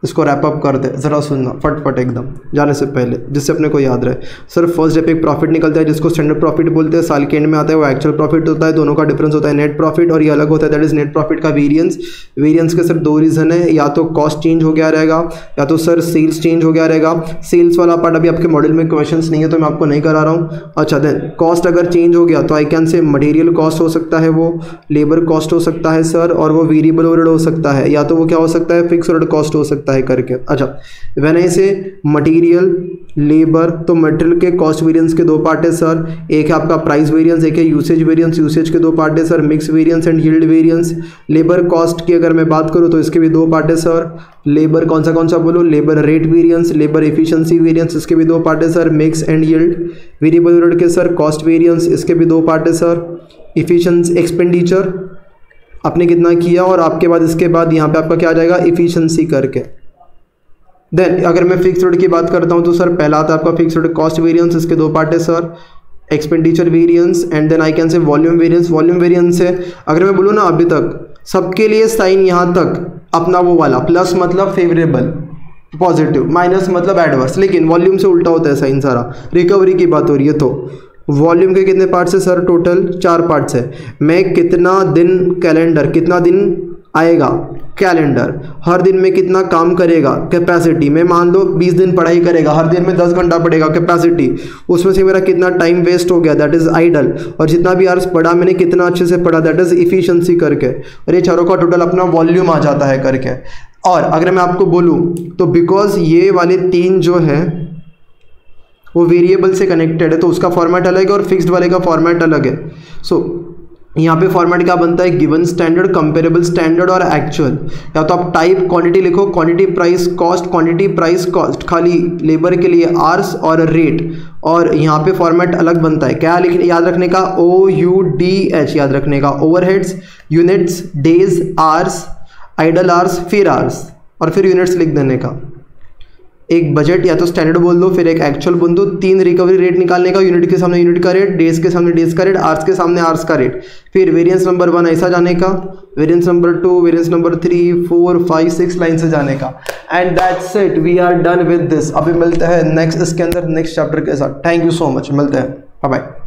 इसको रैप अप कर दे। ज़रा सुनना फटफट एकदम जाने से पहले, जिससे अपने को याद रहे। सर फर्स्ट डे पे एक प्रॉफिट निकलता है जिसको स्टैंडर्ड प्रॉफिट बोलते हैं, साल के एंड में आता है वो एक्चुअल प्रॉफिट होता है, दोनों का डिफरेंस होता है नेट प्रॉफिट, और ये अलग होता है दैट इज नेट प्रॉफिट का वेरिएंस। वेरिएंस के सर 2 रीज़न है, या तो कॉस्ट चेंज हो गया रहेगा, या तो सर सेल्स चेंज हो गया रहेगा। सेल्स वाला पार्ट अभी आपके मॉडल में क्वेश्चन नहीं है तो मैं आपको नहीं करा रहा हूँ। अच्छा देन कॉस्ट अगर चेंज हो गया तो आई कैन से मटेरियल कॉस्ट हो सकता है, वो लेबर कॉस्ट हो सकता है सर, और वो वेरिएबल ओवरहेड हो सकता है, या तो वो क्या हो सकता है फिक्स ओवरहेड कॉस्ट हो सकता है करके। अच्छा व्हेन आई से मटेरियल लेबर, तो मटेरियल के कॉस्ट वेरिएंस के 2 पार्ट है सर, एक है आपका प्राइस वेरिएंस, एक है यूसेज वेरिएंस। यूसेज के 2 पार्ट है sir, mix variance and yield variance. Labour cost की अगर मैं बात करूँ तो इसके भी 2 पार्ट है सर। लेबर कौन सा बोलो, labour rate variance, labour efficiency variance, इसके भी 2 पार्ट है sir. Mix and yield. Variable overhead के सर कॉस्ट वेरिएंस, इसके भी 2 पार्ट है सर। एफिशिएंसी एक्सपेंडिचर आपने कितना किया, और आपके बाद इसके बाद यहाँ पे आपका क्या आ जाएगा एफिशिएंसी करके। देन अगर मैं फिक्स रेट की बात करता हूँ तो सर पहला आता है आपका फिक्स रेट कॉस्ट वेरिएंस, इसके 2 पार्ट है sir, expenditure variance and then I can say volume variance. Volume variance है अगर मैं बोलूँ ना अभी तक सबके लिए साइन यहाँ तक अपना वो वाला, प्लस मतलब फेवरेबल पॉजिटिव, माइनस मतलब एडवर्स, लेकिन वॉल्यूम से उल्टा होता है साइन सारा। रिकवरी की बात हो रही है तो वॉल्यूम के कितने पार्ट्स है सर? टोटल 4 पार्ट्स है। मैं कितना दिन कैलेंडर, कितना दिन आएगा कैलेंडर, हर दिन में कितना काम करेगा कैपेसिटी, मैं मान लो 20 दिन पढ़ाई करेगा, हर दिन में 10 घंटा पढ़ेगा कैपेसिटी, उसमें से मेरा कितना टाइम वेस्ट हो गया दैट इज़ आइडल, और जितना भी आवर्स पढ़ा मैंने कितना अच्छे से पढ़ा दैट इज़ इफिशिएंसी करके, और ये चारों का टोटल अपना वॉल्यूम आ जाता है करके। और अगर मैं आपको बोलूँ तो बिकॉज ये वाले 3 जो है वो वेरिएबल से कनेक्टेड है तो उसका फॉर्मेट अलग है और फिक्स्ड वाले का फॉर्मेट अलग है। सो यहाँ पे फॉर्मेट क्या बनता है? गिवन स्टैंडर्ड, कंपेरेबल स्टैंडर्ड और एक्चुअल। या तो आप टाइप क्वांटिटी लिखो, quantity price cost, quantity price cost खाली लेबर के लिए आर्स और रेट, और यहाँ पे फॉर्मेट अलग बनता है। क्या लिखने याद रखने का? OUDH याद रखने का, overheads, units, days, hours, idle hours, फिर आर्स, और फिर यूनिट्स लिख देने का। एक बजट या तो स्टैंडर्ड बोल दो, फिर एक एक्चुअल बोल दो, 3 रिकवरी रेट निकालने का, यूनिट के सामने यूनिट का रेट, डेज के सामने डेज का रेट, आर्स के सामने आर्स का रेट, फिर वेरिएंस नंबर 1 ऐसा जाने का, variance number 2, variance number 3, 4, 5, 6 line से जाने का। And that's it, we are done with this. अभी मिलते हैं नेक्स्ट, इसके अंदर नेक्स्ट चैप्टर के साथ। थैंक यू सो मच, मिलते हैं, बाय बाय।